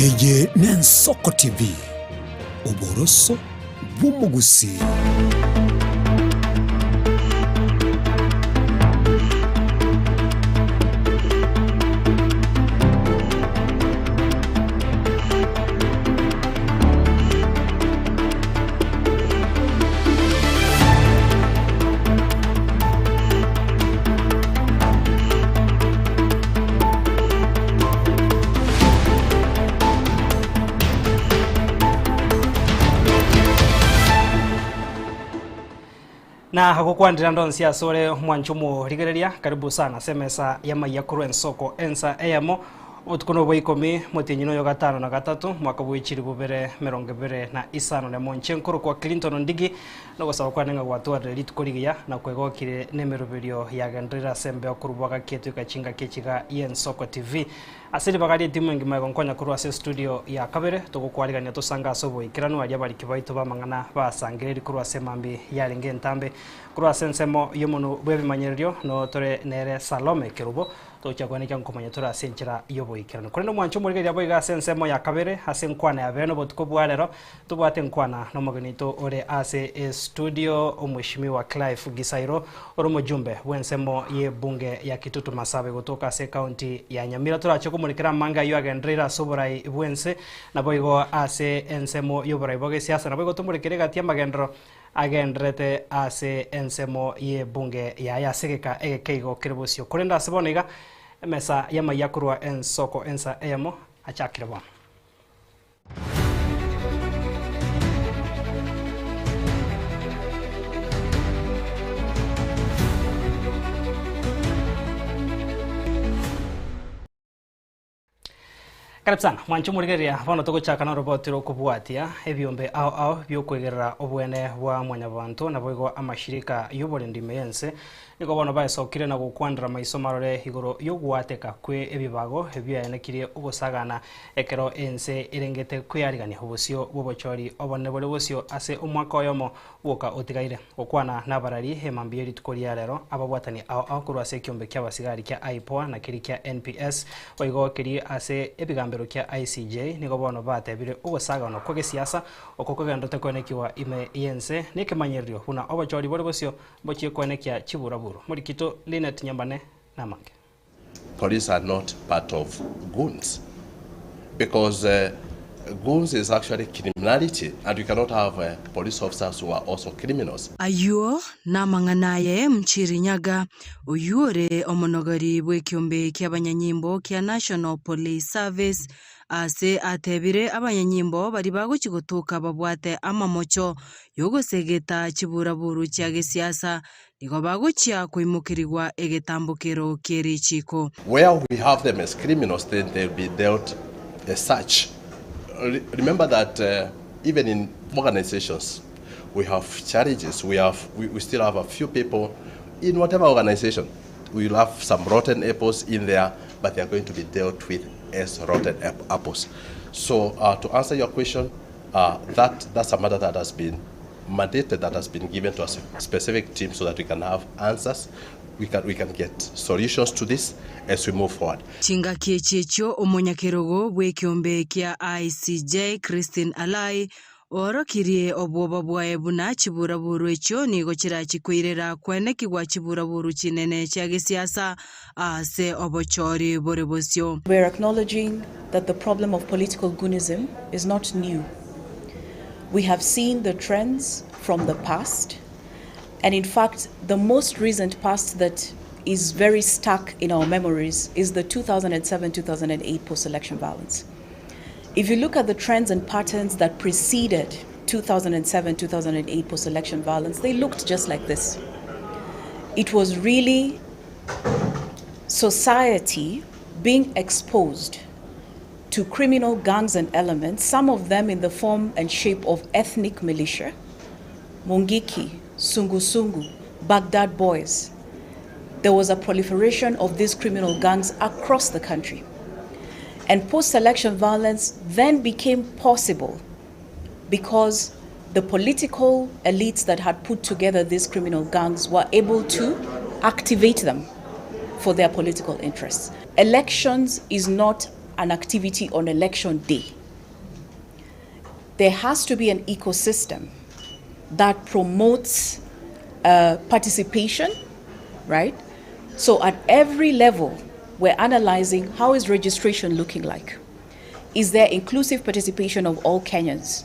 Eye n'Ensoko TV, oboroso bw'umugusi. Na hakukwandira ndonsi asore mwanchumo rigereria karibu sana semesa ya mayakuru ensoko ensa eyamo utukuno bwikomi motinyino yo gatano na gatatu mwaka bw'ichiri bubere 2025 na monchenkuru kwa Clinton Ndigi no gusaba kwanenga gwatwara ritukurigia na kwegokire nemerubirio ya gendrira sembe okurubwaga ketu kachinga kechiga y'Ensoko TV asiri bagari timu ngima gonkonya kuru ase studio ya kabere tugukwarigania tusanga asobo ikirano aria bari kibaito bamangana basangiriri kuru ase mambi yarenge ntambe kuru ase nsemo yomono bwebimanyerio no tore nere Salome Kerubo tochagwaneka nkomanya tura senchira yobo ikirano kurendo mwancho murigeria boiga ase nsemo ya kabere ase nkwana ya beno botuko bwarero tubwate nkwana no maganito ore ase studio omweshimiwa Clive Gisairo oro mujumbe wensemo ye bunge ya Kitutu Masabe gotoka ase county ya Nyamira turache kumurikira manga yo agendrira soborai bwense na boigo ase ensemo yoborai boge siasa na boigo tumurikire gatia magendro agendrete ase ensemo ye bunge ya yasegeka egekeigo kirebusio kurenda aseboniga mesa ya mayakurwa ensoko ensa emo achakirebo Karibu sana mwancho murigeria bono tuguchaka na robotiro kubwatia ebyombe ao byokwegerera obwene bwa mwanyabantu na boigo amashirika y'oburendi meyense niko bono baesokire na gukwandira maiso marore igoro yogwateka kwe ebibago ebyanekirie ogosagana ekero ense irengete kwiyarigania obusio bwobochori obone bole busio ase omwaka oyomo woka otigaire okwana nabarari emambieri tukoria rero ababwatani ao kurwa ase kyombe kyabasigari kya IPOA na kiri kya NPS boigo kiri ase ebigambe kya ICJ niko bono batebire ogosagana kwa gesiasa okokogendote konekiwa ime yense nikimanyerio buna obachori bole bosio bochie konekia chiburaburu murikito Linet Nyambane namange. Police are not part of goons because goons is actually criminality and we cannot have police officers who are also criminals. Ayuo namanganaye mchirinyaga uyure omonogari bwekyombe ky'abanyanyimbo kya National Police Service ase atebire abanyanyimbo bari bagukigotoka babwate amamocho yogosegeta chiburaburu kya gesiasa nigo bagukia kwimukirigwa egetambukero kyerichiko. Where we have them as criminals, then they'll be dealt as such. Remember that even in organizations, we have challenges. We still have a few people in whatever organization. We will have some rotten apples in there, but they are going to be dealt with as rotten apples. So to answer your question, that's a matter that has been mandated, that has been given to a specific team so that we can have answers. We can get solutions to this as we move forward. Chinga kiechecho omonyakerogo bwekyombe kya ICJ Christine Alai orokirie obwoba bwae buna chiburaburu echo nigo kirachikwirera kwenekigwa chiburaburu chinene kya gesiasa ase obochori borebosio. We're acknowledging that the problem of political goonism is not new. We have seen the trends from the past. And in fact, the most recent past that is very stuck in our memories is the 2007-2008 post-election violence. If you look at the trends and patterns that preceded 2007-2008 post-election violence, they looked just like this. It was really society being exposed to criminal gangs and elements, some of them in the form and shape of ethnic militia, Mungiki, Sungu, Baghdad boys. There was a proliferation of these criminal gangs across the country. And post-election violence then became possible because the political elites that had put together these criminal gangs were able to activate them for their political interests. Elections is not an activity on election day. there has to be an ecosystem that promotes participation, right? So at every level, we're analyzing how is registration looking like. Is there inclusive participation of all Kenyans,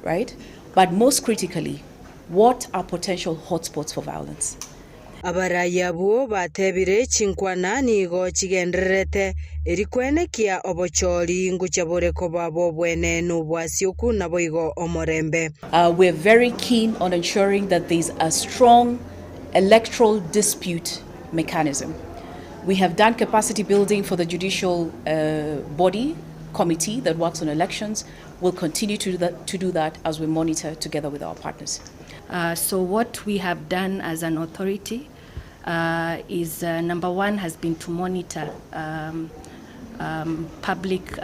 right? But most critically, what are potential hotspots for violence? Abaraya buo batebire chinkwana nigo chigenderete erikwenekia obochori nguchabore kobabo bwene nubwasioku naboigo omorembe. We're very keen on ensuring that there's a strong electoral dispute mechanism. We have done capacity building for the judicial body committee that works on elections. We'll continue to do that as we monitor together with our partners. So what we have done as an authority is number one has been to monitor public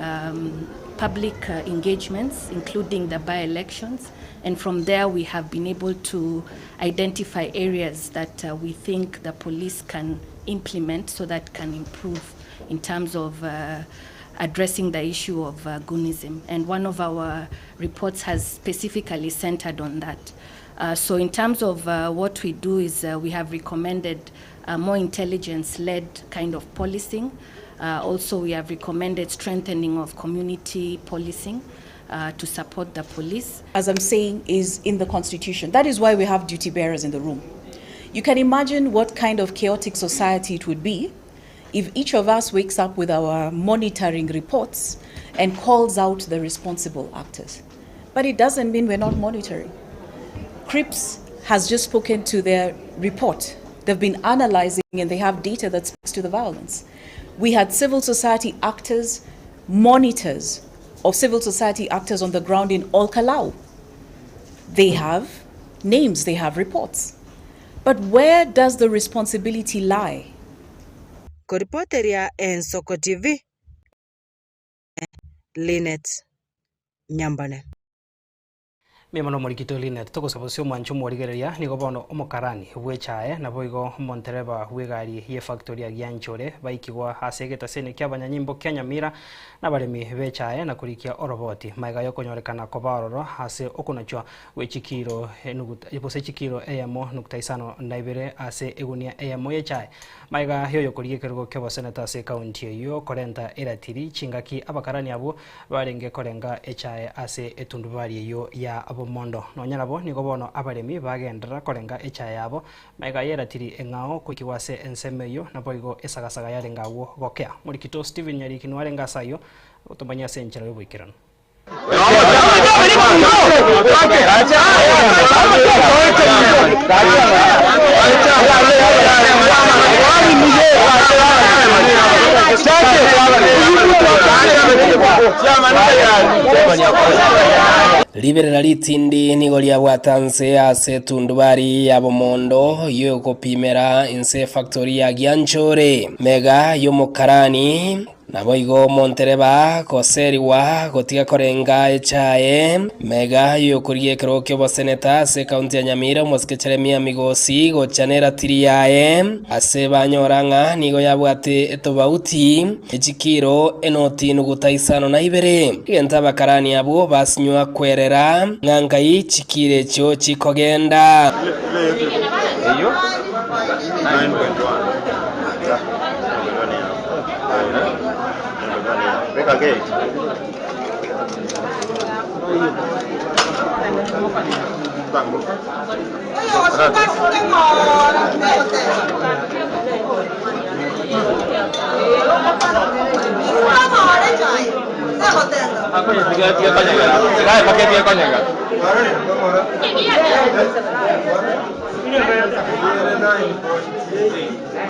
engagements, including the by-elections, and from there we have been able to identify areas that we think the police can implement so that can improve in terms of addressing the issue of goonism. And one of our reports has specifically centered on that. So in terms of what we do is we have recommended more intelligence-led kind of policing. Also, we have recommended strengthening of community policing to support the police. As I'm saying, is in the Constitution. That is why we have duty bearers in the room. You can imagine what kind of chaotic society it would be if each of us wakes up with our monitoring reports and calls out the responsible actors. But it doesn't mean we're not monitoring. CRIPS has just spoken to their report. They've been analyzing and they have data that speaks to the violence. We had civil society actors, monitors of civil society actors on the ground in Olkalau. They have names, they have reports. But where does the responsibility lie? Koripoteria en Soko TV, Linet Nyambane. Mimano morikito Linet toko sabosio manchu morigereria nigo bono omokarani bwechae na boigo montereba wegari ye factory ya Gianchore baikigwa hasegeta sene kya banyanyimbo Kenya mira na baremi bechae na kurikia oroboti maiga yo konyorekana kobaroro hase okunachwa wechikiro enuguta yepose chikiro eyamo nuktaisano naibere ase egunia eyamo yechae maiga yo kurikia kergo kebo senata se county yo korenta eratiri chingaki abakarani abo barenge korenga echae ase etundubari yo ya mondo nonyarabo nigo bono abaremi bagendera korenga echa yabo maiga yeratiri engao kukiwase ensemeyo na boigo esagasaga yarengawo gokea murikito Steven Nyariki nwarenga sayo utombanya senchera yo bwikirano Liberera litindi nigo lyabwatanse ase tundubari yabo mondo yo kopimera inse factory ya Gianchore mega yo mokarani naboigo montereba koseriwa gotiga korenga echae mega yo kuriye krokyo boseneta se county ya Nyamira moskechere migosi gochanera tiriae ase banyoranga nigo yabwate etobauti echikiro enoti nugutaisano na ibere genta bakarani abo basinywa kwerera ngangai chikire cyo chikogenda eyo 9.1 Vega gate.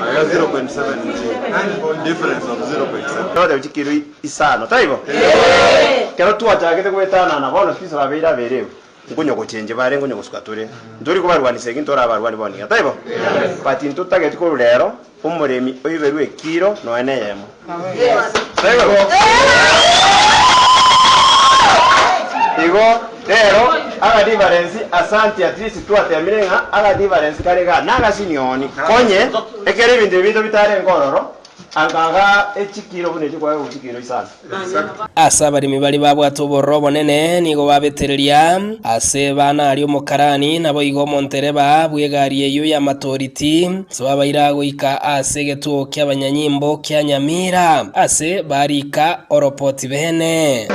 I got 0.7 difference of 0.7. No, the chikiro isano. Taibo. Kero tu achagete kwetana na bono spisa babira bereo. Ngonyo gochenje bare ngonyo gusukatore. Nduri kubarwanise gintora abarwani boni. Taibo. Pati ntuta gete ko rero umuremi oyiberu ekiro no ene yemo. Taibo. Digo, pero aga difference asanti at least tu atemirenga aga difference karega naga sinioni konye ekere binde bido bitare ngororo angaga echikiro bune chikwa uchikiro isana asa abarimi bari babwata ubororo bonene nigo babetereria ase bana ari omokarani nabo igo montereba bwegari eyo ya matoriti so abaira goika ase getuo kya banyanyimbo kya Nyamira ase barika oropoti bene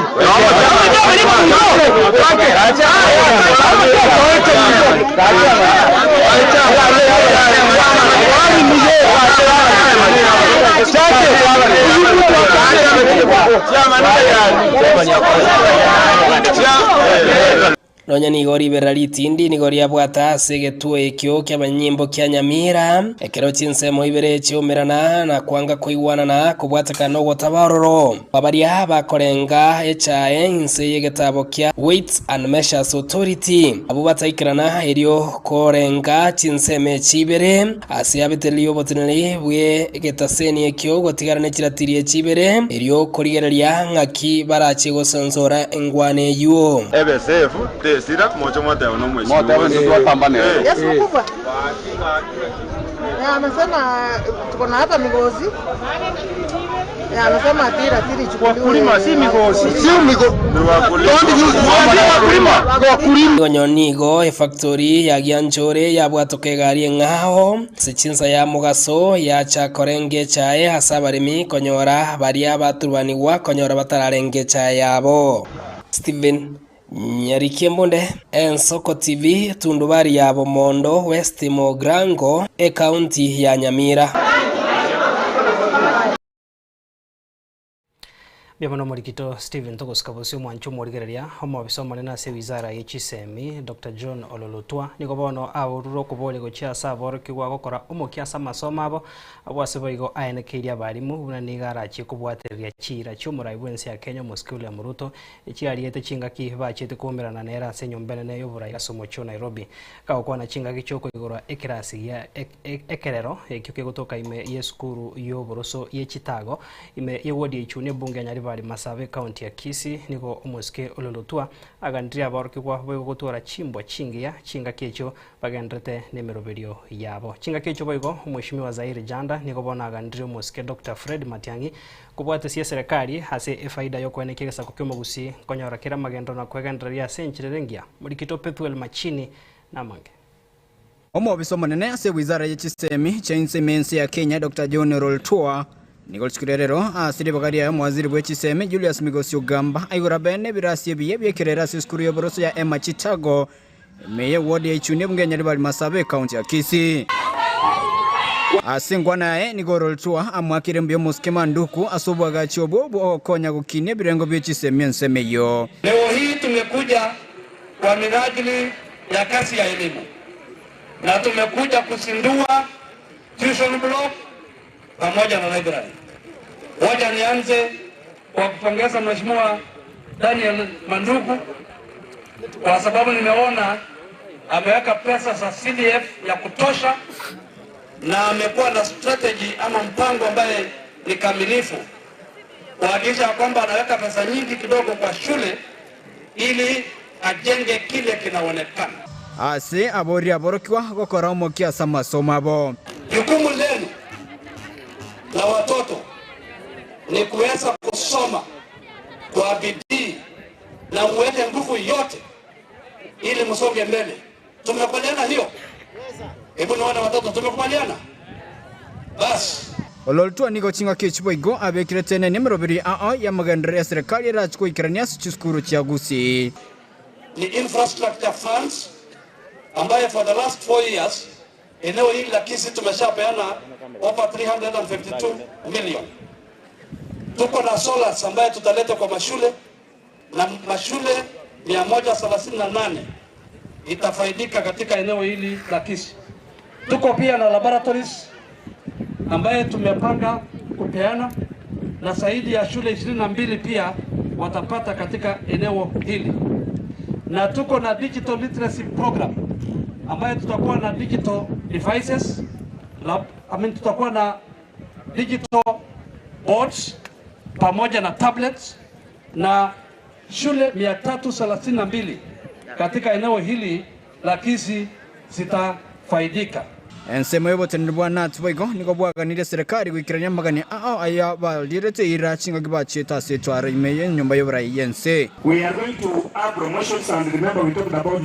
Nonya nigori beralitindi nigori abwata segetuo ekyo ky'abanyimbo kya Nyamira ekero chinsemo ibere chiomerana na kwanga koigwanana kubwatakana gotabaroro babaria bakorenga echae inse yegetabo kya Weights and Measures Authority abo bataikirana erio korenga chinseme chibere ase abetelio botineri bwe getaseni ekyo gotigarane chiratiri chibere erio korigereria ngaki barachi gosonsora engwane yuo ebe safe sira mocho moto no mweshi moto ndio tutapambana Yes mkubwa amesema tuko na hapa migozi amesema tiri wakulima si migozi Gonyonigo e factory ya Gianchore ya bwatoke gari ngao sechinsa ya mugaso ya chakorenge chae hasabarimi konyora baria baturwanigwa konyora batararenge chae yabo Steven Nyarikiembonde Ensoko TV Tundubari ya Bomondo West Mogrango e county ya Nyamira. Biamano Morikito Steven Togoskabosio mwanchu morigereria homo bisoma na se wizara y'ichisemi Dr. John Ololutwa nigobono awururo kubole gochia saboro kigwa gokora omokia samasoma abo abwasebo igo aenekeria barimu buna nigara chikubwateria chira cyumurai bwensi ya Kenya Moskule ya Muruto ichiariete chingaki bachete kumerana nera senyombene ne yobura yasomo cho Nairobi kaokwana chingaki choko igora ekirasi ya ekerero ekyo gotoka ime yeskuru yoboroso yechitago ime yewodi ichune bunge nyari bari Masabe county ya Kisii niko Omoske Ololutwa agandria barokigwa bwo gutora chimbo chingia chinga kecho bagendrete nemeroberio yabo chinga kecho boigo Mheshimiwa Zaire Janda niko bona agandria Omoske Dr. Fred Matiangi kubwate sia serikali hase faida yo kwenekega sako kyomogusi konyora kira magendo na kwegendria senchirengia Morikito Pethuel Machini na mange Omo bisoma nene ase wizara y'ichisemi chainse mensi ya Kenya Dr. John Ololutwa Nicole Chikurerero asiri bagaria mwaziri bw'echiseme Julius Migosio Gamba aigora bene birasi biye byekerera siskuru y'oboroso ya Emma Chitago meye wodi y'Ichune bungenya bari Masabe county ya Kisii asingwa naye Nicole Ololutwa amwakire mbyo Moskema Nduku asobwaga chobo bwo konya gukine birengo by'echiseme nsemeyo leo hii tumekuja kwa minajili ya kasi ya elimu na tumekuja kusindua tuition block pamoja na library. Wacha nianze kwa kupongeza Mheshimiwa Daniel Manduku kwa sababu nimeona ameweka pesa za CDF ya kutosha na amekuwa na strategy ama mpango ambaye ni kamilifu kuhakikisha kwamba anaweka pesa nyingi kidogo kwa shule ili ajenge kile kinaonekana. Ase abori aborokiwa gokora omokia samasoma abo. Jukumu lenu na watoto ni kuweza kusoma kwa bidii na muweke nguvu yote ili msonge mbele. Tumekubaliana hiyo? Hebu naona watoto tumekubaliana? Basi Ololutwa niko chinga kechibo igo abekire tene nemerobiri ya magendere ya serikali rachiko ikirania sichukuru cha Gusii. Ni infrastructure funds ambaye for the last 4 years eneo hili la Kisii tumeshapeana over 352 million. Tuko na solars ambaye tutaleta kwa mashule na mashule 138 itafaidika katika eneo hili la Kisii. Tuko pia na laboratories ambaye tumepanga kupeana na zaidi ya shule 22 pia watapata katika eneo hili. Na tuko na digital literacy program ambaye tutakuwa na digital devices tutakuwa na digital boards pamoja na tablets na shule 332 katika eneo hili la Kisii zitafaidika. ensemo yobotenere bwana Tiboigo niko bwaganire serikali gwikirania magani aya balirete irachinga gibacheta setwara imeye nyumba y'oburayi yense. We are going to have promotions, and remember we talked about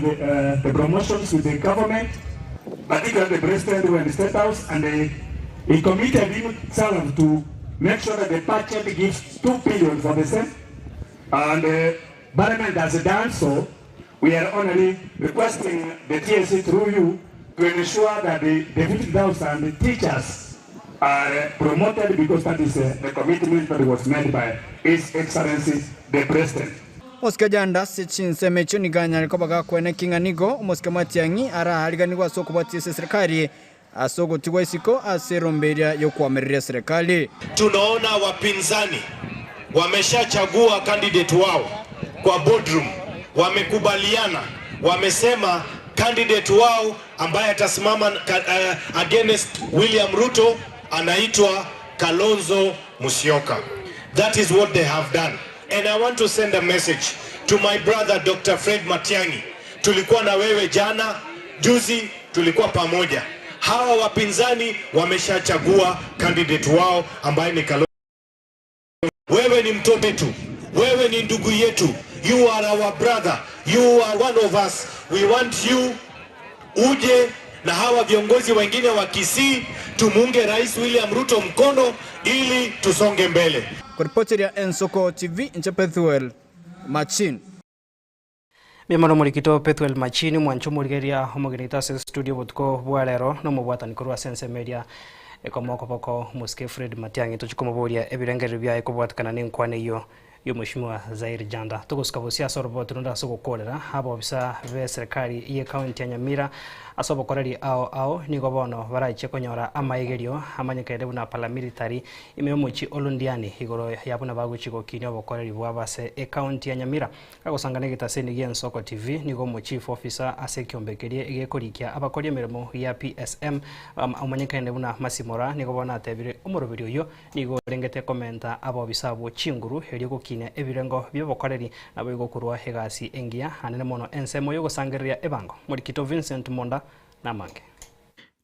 the promotions with the government, particularly the president who in the State House, and he committed himself to make sure that the budget gives 2 billion for the same. And Parliament has done so. We are only requesting the TSC through you to ensure that the 50,000 teachers are promoted, because that is the commitment that was made by His Excellency the President. Oscar Janda sichinseme choni ganya likobaga kwene kinganigo Oscar Matiangi ara haliganirwa soko batise serikali asoko tigwaisiko aseromberia yokuamerera serikali. Tunaona wapinzani wameshachagua candidate wao kwa boardroom, wamekubaliana, wamesema candidate wao ambaye atasimama against William Ruto anaitwa Kalonzo Musyoka. That is what they have done. And I want to send a message to my brother Dr. Fred Matiang'i. Tulikuwa na wewe jana, juzi tulikuwa pamoja. Hawa wapinzani wameshachagua candidate wao ambaye ni Kalonzo. Wewe ni mtoto wetu, wewe ni ndugu yetu. You are our brother, you are one of us. We want you uje na hawa viongozi wengine wa Kisii tumunge Rais William Ruto mkono ili tusonge mbele. Kwa ripoti ya Ensoko TV, Pethuel Machin. Mimano mulikito Pethuel Machin mwanchumu ligeria homogenita se studio butko bwalero no mubwata nikurwa Sense Media ekomoko poko muske Fred Matiang'i tuchikomoboria ebirengere bya ekobwatakana ninkwane iyo Mheshimiwa Zaire Janda tuguskabusia sorbo turunda sogokorera habo bisa be serikali ye county ya Nyamira asobo koreri ao nigo bono baraiche konyora amaigerio amanyekere buna paramilitary imeomuchi olundiani igoro yabuna baguchiko kinyo bokoreri bwabase e county ya Nyamira agosangana gitaseni gen Soko TV nigo mu chief officer asekyombekerie igekorikia abakorie mirimo ya PSM amanyekere buna Masimora nigo bona atebire umurubiri uyo nigo rengete komenta abo bisabo chinguru herigo kine ebirengo byobokoreri nabo igokurwa hegasi engia anene mono ensemo yo gosangeria ebango Mulikito Vincent Monda namange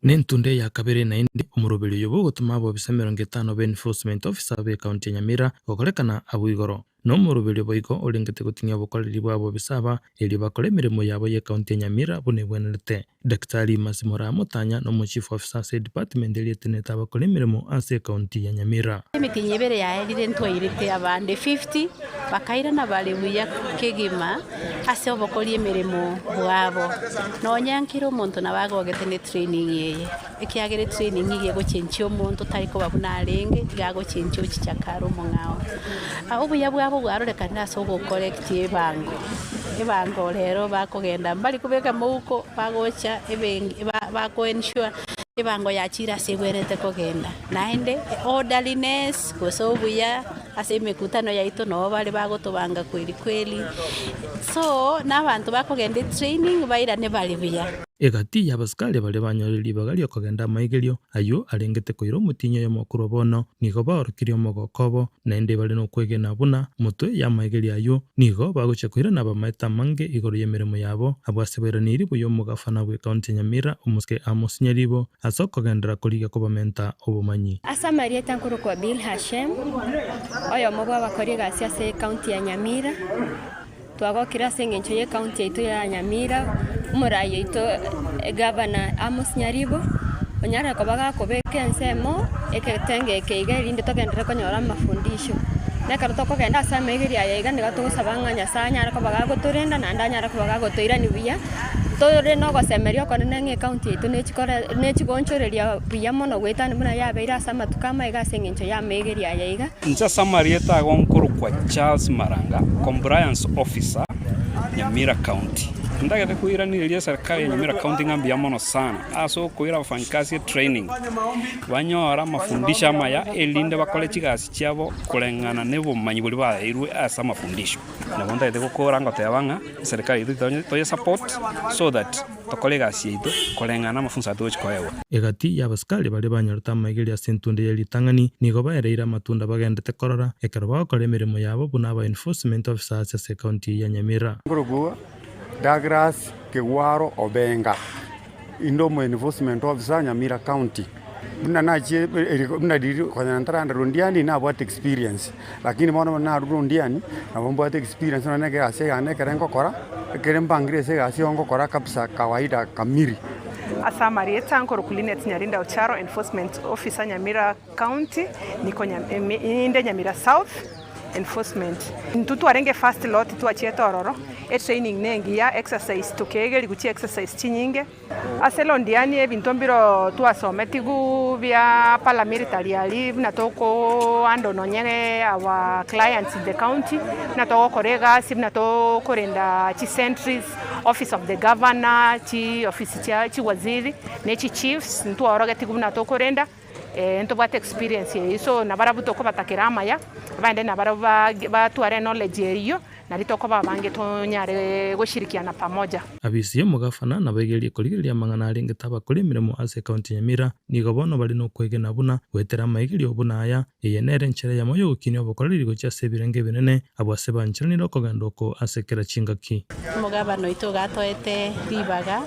Nentunde ya kabere na indi umurubiri yobo gutuma abo bisa 50 be enforcement officer be county Nyamira gokorekana abo igoro no murubiri boiko orengete gutinya bokoreri bwabo bisaba eri bakore mirimo yabo ye county Nyamira bune bwenete Daktari Masimora Mutanya no chief officer se department lieutenant abakore mirimo ase county ya Nyamira Emikinyebere ya elire ntwairite abande 50 bakaira na bale buya kegima ase obokori mirimo bwabo no nyankiro muntu nabagogete ne training yeye ekiagere training iye gochenchio muntu tariko babuna arenge gago chenchio chichakaro mungao obuya bwabo bwarorekana so go correct ebango rero bakogenda mbali kubeka muko bagocha ebengi bako ensure ebango yachira segwerete kogenda naende orderliness kosobuya ase mekutano yaito no bale bagotobanga kweli so nabantu bakogenda training baira ne bali buya egati yabaskali bale banyoreri bagali okogenda maigerio ayo arengete koiro mutinyo yo mokuro bono nigo baorokirio mogokobo naende bale no kwegena buna mutwe ya maigerio ayo nigo bagoche koira na bamaeta mange igoro yemeremo yabo abwaseberaniri buyo mugafana bwe county Nyamira umuske amosinyaribo asokogendera koliga kobamenta obumanyi asa marieta nkuru kwa Bill Hashem oyo mobwa bakoriga ase county ya Nyamira twagokira sengencho ye county yitu ya Nyamira umurayi yitu governor Amos Nyaribo onyara kobaga kobeka ensemo eketenge keiga rinde togendera konyora mafundisho neka tokogenda asa megiria yega nigatugusabanga nyasanya ariko baga goturenda na ndanyara kobaga gotoira ni biya tore no gosemerio konene nge county yitu nechigonchoreria biya mono gwetani muna yabeira asa matukama ega sengencho ya megiria yega ncha samarieta gonkuru kwa Charles Maranga compliance officer Nyamira County ndagete kuiraniriria serikali ya Nyamira County ngambia mono sana aso kuira wafanyikazi training banyora mafundisha maya elinde bakole chigasi cyabo kurengana nebo manyi buli bairwe asa mafundisho nabonda ite gukora ngote yabanga serikali ito support so that tokole gasi ito kurengana mafunzo atochi kwaewa egati yabaskali bale banyorta maigeria sentunde ya litangani nigo baereira matunda bagendete korora ekarwa bakole mirimo yabo bunaba enforcement officers ase county ya Nyamira Douglas Kewaro Obenga indomo enforcement officer Nyamira County. Buna diri kwa nantara rundiani na what experience. Lakini mwana na rundiani na what experience na nege ase ane kerengo kora kerembangire se ase ongo kora kabisa kawaida kamiri. Asa Marieta Nkoro Kulinet Nyarinda Ocharo Enforcement Officer Nyamira County niko inde Nyamira South Enforcement. Ntutu arenge first lot tu achieta ororo. Training nengi ya exercise tukege liguchi exercise chinyinge. Aselo ndiani ebintombiro tu asometigu via paramilitary ali na toko ando nonyene our clients in the county na toko korega sim na toko korenda chi sentries office of the governor chi office chi waziri ne chi chiefs ntu oroga tiguna toko korenda ento bat experience so na barabuto ko batakirama ya bande na baraba tuare knowledge yeyo na litoko babange tonyare gushirikiana pamoja. Abisi mugafana na bagerie kurigiria mangana aringe taba kuri mirimo ase county Nyamira nigo bono bali no kwegena buna wetera maigirio buna aya yenere nchere ya moyo gukinyo bokoriri gocha sebirenge binene abwase banchani no kogandoko ase kera chingaki. Mugabano ito gatoete ribaga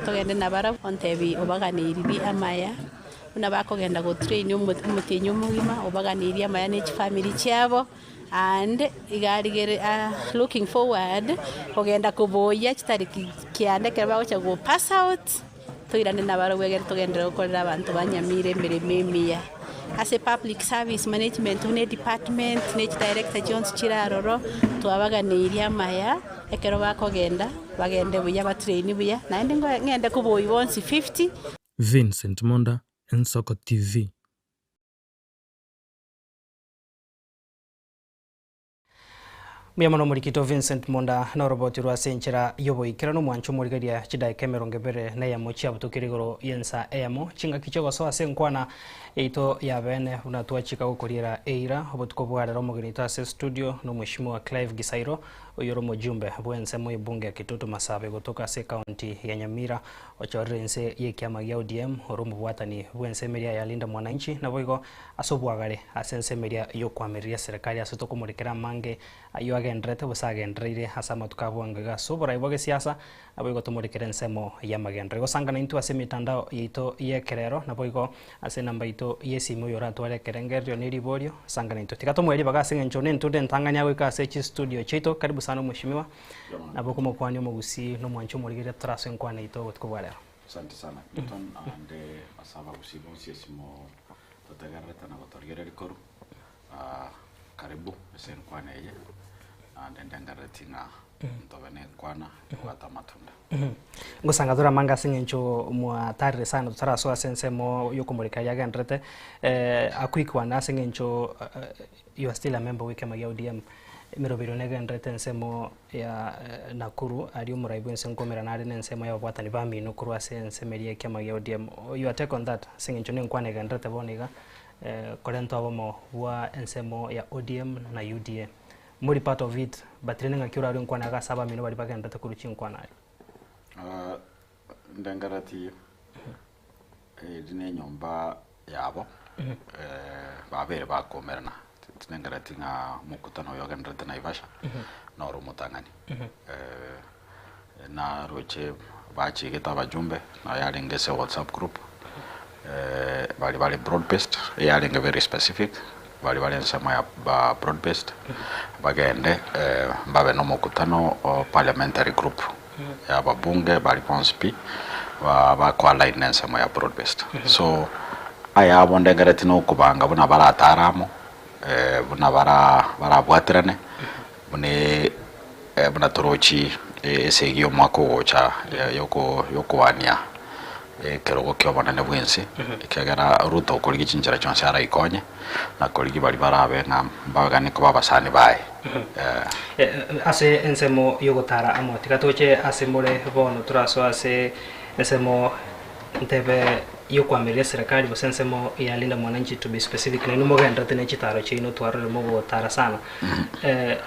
togende na bara ontebi obaganiribi amaya una bakogenda go train umutinyo mugima obaganiria amaya ne family cyabo and igarigere looking forward kogenda kuboya kitariki kiande keraba gocha go pass out toirane na bara wegere togendera gukorera abantu banyamire mirememia as a public service management une department ne director Jones Chiraroro twabaganiria amaya ekero bakogenda bagende buya ba train buya na ngende kuboyi once 50. Vincent Monda, Nsoko TV. Muyamano murikito Vincent Monda na roboti rwa senchera yobo ikirano mwancho murigaria chidai kemeronge bere na ya mochi abutukirigoro yensa eyamo chinga kichogo so asenkwana eito ya bene unatua chika gukorira eira obutuko bwarero muginita se studio no mheshimiwa Clive Gisairo oyoro mujumbe bwense mu ibunge kitutu masabe kutoka se county ya Nyamira ochorense yekiama ya ODM oromu bwatani bwense meria ya linda mwananchi na boigo asobwagare asense meria yo kwamiria serikali asotoko murikira mange ayo agendrete busagendreire hasama tukabwangaga sobora iboge siasa aboigo tumurikira nsemo ya magendre gosangana intu ase mitandao yito yekerero na boigo ase namba ito yesimu yora twale kerengerio ni riborio sangana intu tikatomweli bagase nchone ntude ntanganya gwika ase chi studio chito karibu sana mheshimiwa na boko mokwani omugusi no mwancho murigire traso enkwana ito gotkubalera. Asante sana Newton ande asaba gusibo siyesimo totagareta na gotorgere rikoru karibu esenkwana eye ande ndangaretinga ntobene kwana kwata matunda ngosanga dora manga singencho mwa tarire sana tutaraso asensemo yokumurika yagendrete akwikwana singencho you are still a member wikema ya ODM mirobiro negendrete nsemo ya Nakuru ari umuraibu nsenkomera nari nsemo ya bwatani bami no kuru asensemerie kema ya ODM. You are take on that singencho nenkwane gendrete boniga korento abomo wa nsemo ya ODM na UDA muri part of it but training akura ari nkwana ga saba mino bari bagendrete kuruchi nkwana ari ndangarati dine nyomba yabo babere bakomerana tinengarati nga mukutano yogendrete Naivasha na Oromotangani na roche bachi geta bajumbe na yaringese WhatsApp group bali broad based yaringe very specific bali nsema ya broad based bagende mbabe no mukutano parliamentary group ya babunge bali conspi ba kwa line nsema ya broad based so aya abonde ngarati no kubanga buna barataramo buna bara bwatrane buna torochi esegio mwako cha yoko wania kerogo kyo banane bwense ikagara ruto koligi chinjara chonse ara ikonye na koligi bali barabe na bagane ko babasani bae ase ensemo yogotara amo tikatoche ase more bono turaso ase ensemo ntebe yokwamiria serikali bosensemo ya linda mwananchi to be specific na numo genda tene chitaro chino twarore mo tara sana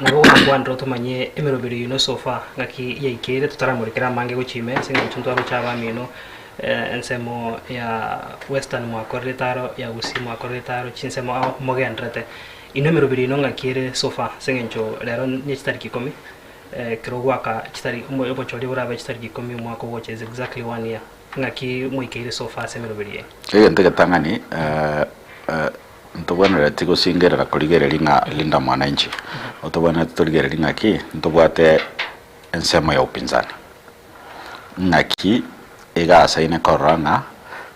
na bo kwa ndo tumanye emerobiri no sofa ngaki yeikere tutaramurikira mange gochime singa chuntwaro chaba mino ensemo ya western mwa korretaro ya usimu korretaro chinsemo a mogendrete ino emerobiri no ngakire sofa singencho lero ni chitariki kirogwaka chitari umwe obochori burabe chitariki 10 mwaka woche is exactly 1 year ngaki muikeire so far semeroberie ntegetang'ani ntobwanera tigusingerera kurigereria ng'a linda mwananchi otobwana turigereria ng'aki ntobwate ensemo ya upinzani ng'aki igasaine koranga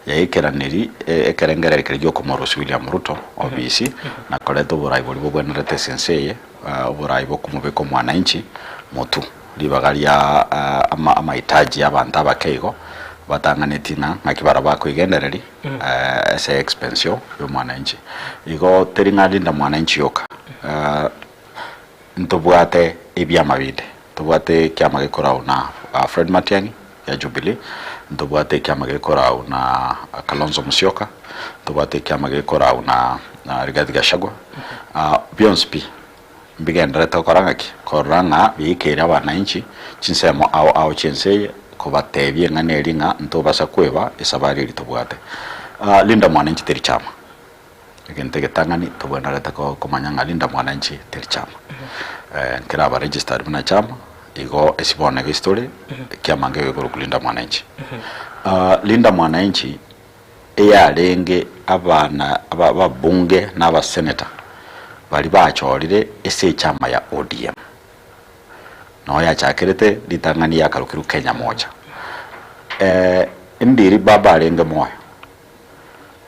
yaikeraniri ekerengerere kiryo komorosi William Ruto obisi na koleto burai buri bubwenerete senseye burai bokumubeko mwananchi mutu libagaria amahitaji y'abantu abakeigo batanganetina ng'akibara bakoigendereri ese expension yo mwananchi igo teringa linda mwananchi yoka ntobwate ebyama bide tobwate kyama gekorao na Fred Matiang'i ya Jubilee ntobwate kyama gekorao na Kalonzo Musyoka ntobwate kyama gekorao na Rigathi Gachagua Beyonce mbigenda tokorangaki koranga bikera abananchi chinsemo ao chinseye kubatebye ng'aneri ng'a ntobasa kweba esabari litobwate linda mwananchi teri chama egentegetang'ani tobwana leta komanya ng'a linda mwananchi teri chama nkera aba registered na chama igo esibona history kyama ngege kulinda mwananchi linda mwananchi eyalenge abana ababunge n'abaseneta bali bachorire ese chama ya ODM no yachakirete litang'ani yakarukiru Kenya moja ndiri baba alenge moyo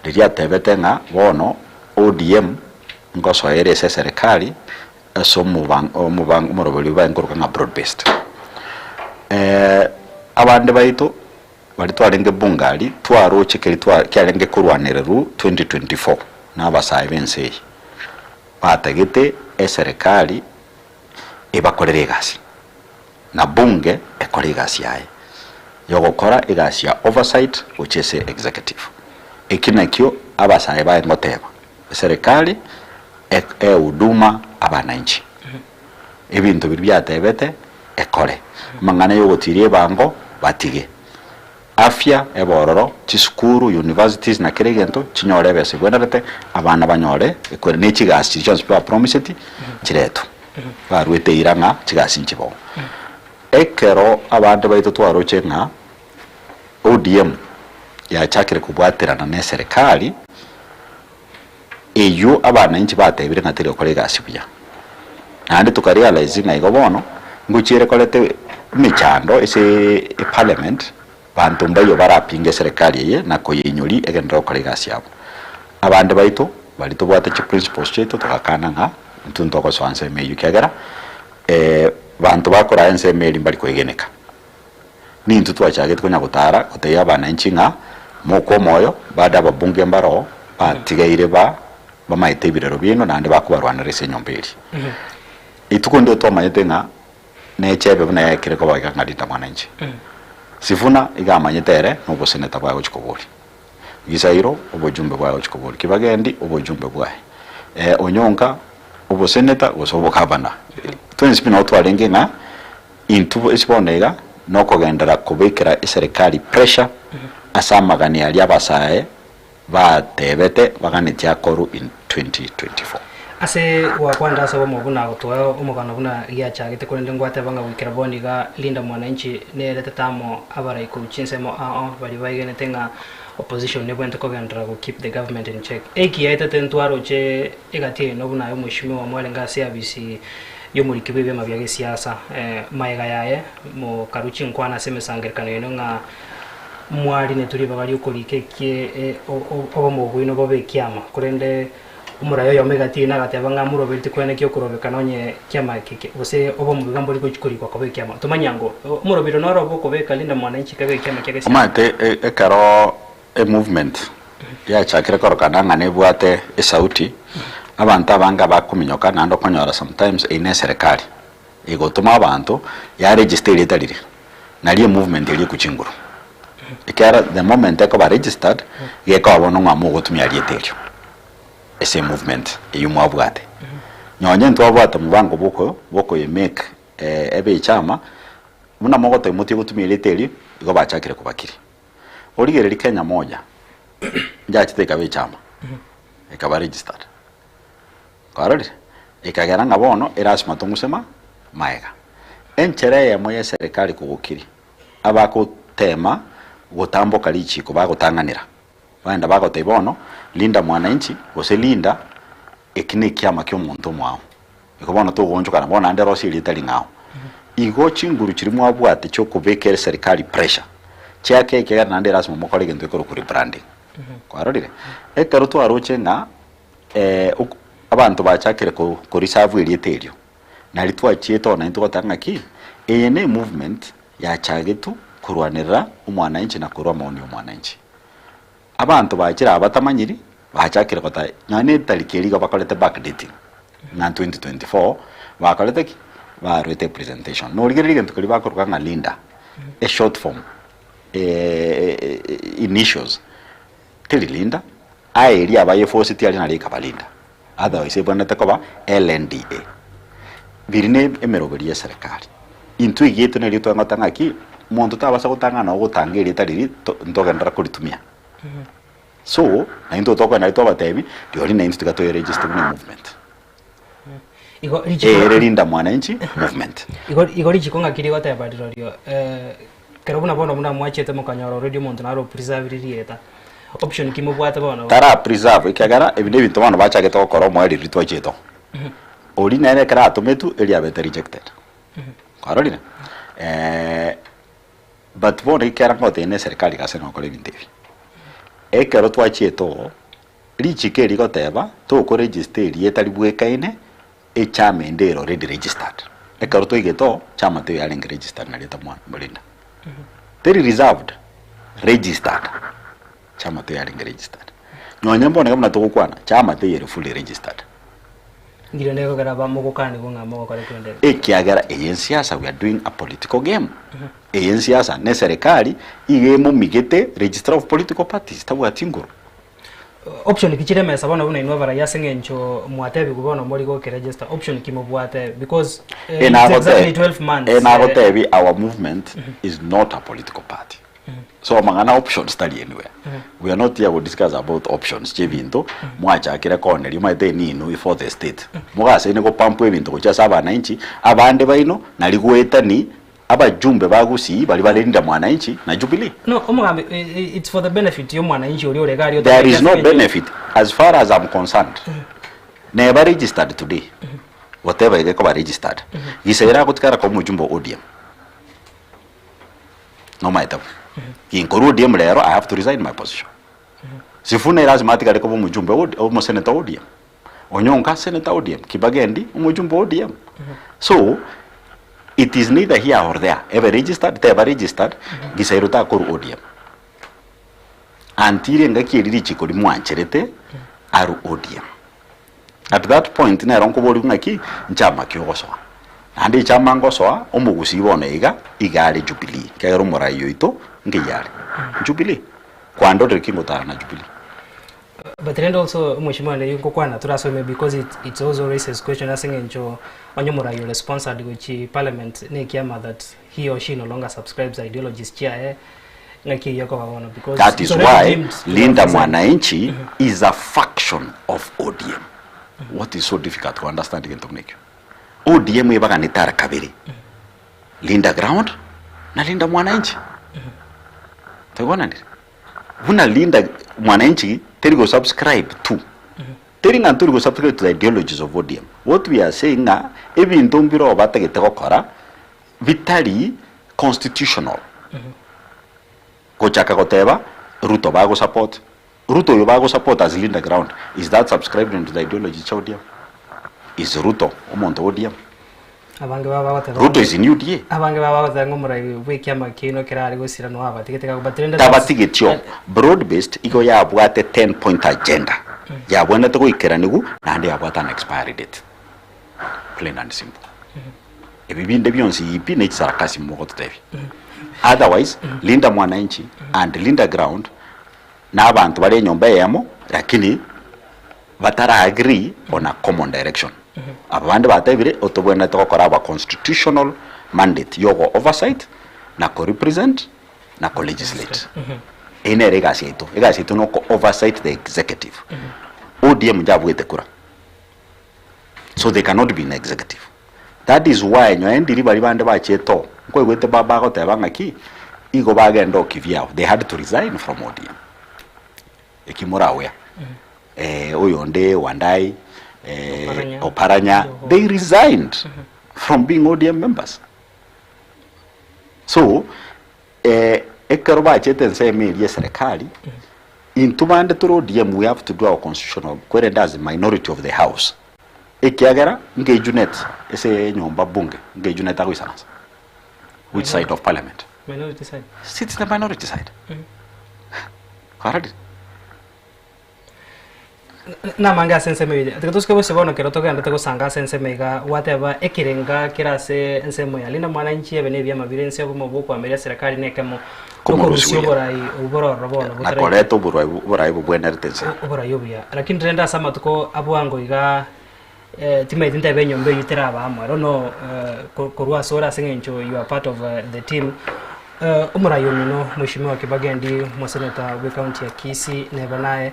liria tebete ng'a bono ODM ngoso erese serikali so mubang umuroboli banguruka ng'a broad based abande baito bali twarenge bungali twaro chikeri kyarenge kurwanereru 2024 n'abasaye bense batagete serikali ebakorere egasi na bunge ekore egasi yaye yogokora egasi ya oversight uchese executive ekinakyo abasaye baye ngoteba serikali huduma abananchi ebintu biri byatebete ekore mangana yogotirie bango batige afya ebororo chisukuru universities na kiregento chinyore bese bwenerete abana banyore ekore n'ekigasi chons pa promised chireto barwete iranga chigasi nchibo ekero abande baito twaroche ng'a ODM yachakire kubwaterana ne serikali eyo abana inchi batebire ng'ateri okore egasi buya nandi tukarealize ng'a bono nguchire kolete michando ese parliament bantu mbayo barapinge serikali ye na koyinyuri egendro okore egasi yabo abande baito bali tobwate chi principles cheto tukakana ng'a ntunto ko swanse meyu kegera bantu bakora ense meri mbali kwegeneka ni ntu twachage tukonya gutara kuteya abana inchi ng'a moko moyo bada babunge mbaro batigaire bamaite ibirero bino nandi bakubarwanira ese nyomberi itukondo twamayete ng'a nechebe buna yakire ko baga ngadita mwananchi sifuna igamanyetere n'obuseneta bwawe chikobori gisairo obujumbe bwawe chikobori kibagendi obujumbe bwawe onyonka obuseneta osobokabana twinspina otwarenge ng'a intu esibonega nokogendera kubikira serikali pressure asamagani ali abasaye batebete baganitia koru in 2024 ase wakwanda ase bomobuna gutwa umugano buna giachagite kurende ngwate banga wikira boniga linda mwananchi nerete tamo abarai kuchinsemo bali baigene ng'a opposition ne bwente kogendera go keep the government in check yaita tentwaro che egatie no buna yo mushimi wa mwale ngase abisi yo muri kibebe mabya siasa maiga yaye mo karuchi nkwana semesangerkano yeno ng'a mwali ne turi bagali ukolikeke obo bwino bobe kyama kurende umurayo yomegati na gateba ng'a murobiriti kwene kyo kurobeka nonye kyama kike bose obo mu bigambo liko chikurikwa kobe kyama tumanyango umurobiro no robo kobeka linda mwananchi kabe kyama kyagesi mate ekaro movement ya chakira korokana ngane bwate esauti abantu abanga bakuminyoka nando konyora sometimes ine serikali igotuma abantu ya register italire naliye movement ili kuchinguru ikara the moment eko ba registered yeko abono ng'amu gotumya lietelio ese movement eyumwa bwate nyonye ntwa bwate mubango boko ye make ebe chama muna mogoto imuti gotumya lietelio igo bachakire kubakiri origereri Kenya moja njachite be chama ekaba registered karori ekagera ngabono erasima tungusema maega enchere ya moya serikali kugukiri abako tema gotamboka lichiko bagotanganira baenda bagoteibono linda mwananchi gose linda ekine kiama kyo muntu mwao ikobona tugonjukana bona ande rosi litali ngao igo chinguru chirimo abwate cyo kubekera serikali pressure cyake kega nande rasmo mukore gento ko kuri branding kwarorire ekero twaroche nga abantu bachakire ko reserve ilieterio nali twachieto na ntugotanga ki ene movement ya chagetu kurwanira umwananchi na kurwa maoni umwananchi abantu bakira abatamanyiri bachakire kota nyane talikeri ga bakolete backdating na 2024 bakolete ki barwete presentation no ligeri gento kuri bakoruka nga linda a short form initials tili linda aeri abaye force tiali na leka balinda otherwise bwana takoba LNDA birine emeroberi ya serikali intu igeto ne lito ngatanga ki muntu tabasa gutanga na gutangire tariri ndogendera kuritumia so na into toko na ito batebi diori na into gato register ni movement linda mwananchi movement igori chikonga kiri wata badiro kerobuna bono muna mwachete mukanyoro radio muntu naro preserve rieta option kimubwata bono tara preserve ikagara ebinde bintu bano bachagete gukora mweri ritwa cheto oli nene kara atometu eli abete rejected kwarorina but bono ikara ngote ne serikali kase no kore bintevi ekero twa cheto lichikeri goteba to ko register rieta libwekaine e chama ndero already registered ekero to igeto chama to yali registered na leta mwana bolinda teri reserved registered chama to yali registered nyonya mbona kama natokukwana chama to yali fully registered ngire nego garaba mugukani kunga mo kare kwendera ekiagara siasa we are doing a political game siasa ne serikali igemo migete register of political parties tabu atinguru option kichire mesa bona buna inova ya sengencho mwatebi kubona muri go register option kimobwate because it's exactly 12 months our movement is not a political party so mangana options study anywhere we are not here to discuss about options chevinto mwacha akira corner yumaite ninu for the state mugase ne ko pampu ebintu ko chasaba nanchi abande baino naligueta ni abajumbe bagusi bali balinda mwananchi na Jubilee no omugambe it's for the benefit yo mwananchi uri oregari there is no benefit as far as I'm concerned never registered today whatever they ko registered gisaira kutikara ko mujumbo ODM no matter kinkuru ODM lero I have to resign my position sifune lazima atikale ko mujumbe o senator ODM onyonka senator ODM kibagendi mujumbo ODM so it is neither here or there ever registered gisairuta koru ODM antire ngakiriri chikori mwancherete aru ODM at that point na ronko boli ngaki nchama kyogoswa andi chama ngoswa omugusi bona igale Jubilee kagero morayo ito ngiyale Jubilee kwando rekingotara na Jubilee. But then also mheshimiwa yuko kwana turasome because it also raises question asking enjo wanyomora you responsible which parliament ne kiama that he or she no longer subscribes ideologies chia ngaki yako waona because that is why linda mwananchi is a faction of ODM. What is so difficult to understand again to make you ODM ibaga nitara kabiri linda ground na linda mwananchi tegona ndiri una linda mwananchi tell go subscribe to telling and to go subscribe to the ideologies of ODM. What we are saying na even tombiro abatagete gukora vitali constitutional kochaka goteba Ruto bago support yo bago support as linda ground is that subscribing to the ideology of ODM is Ruto omonto ODM abange baba Ruto is in UDA abange baba batangomura wekiama kino kirari gusira no abatigete batrenda tabatigityo broad based iko ya bwate 10 point agenda ya bwana to ikera nigu nande ya bwata an expiry date plain and simple ebibinde byonsi ipi ne sarakasi moko tutevi otherwise linda mwananchi and linda ground na abantu bali nyomba yemo lakini batara agree on a common direction abandi batebire otobwena to gukora aba constitutional mandate yogo oversight na ko represent na ko legislate ene regasiito no ko oversight the executive ODM jabwete kura so they cannot be in executive. That is why nyo endiri bali bande bacheto ko gwete baba go tebanga ki igo bagenda okivyao, they had to resign from ODM. Ekimura aware. Oyonde, Wandai, Oparanya, they resigned from being ODM members. So, ekaroba chete nse media serikali, intubande turo ODM, we have to do our constitutional, kwere as a minority of the house. Ekiagera, ngejunet, ese nyomba bunge, ngejunet aguisanasa. Which side of parliament? Minority side. Sits the minority side. Correct. Na manga sense media. Tikatus kebo sebono keroto ganda teko sanga sense mega whatever ekirenga kirase ense moya lina mwananchi ebene bya mabirense obumo boko ameria serikali nekemo kokorusio borai uboro robono na koleto borai bubwenertense ubora yobya lakini trenda sama tuko abwango iga team idinta benyombe yitera abamwe rono korwa sora sengencho you are part of the team umura yomino mheshimiwa Kibagendi mwaseneta wa county ya Kisii nebanaye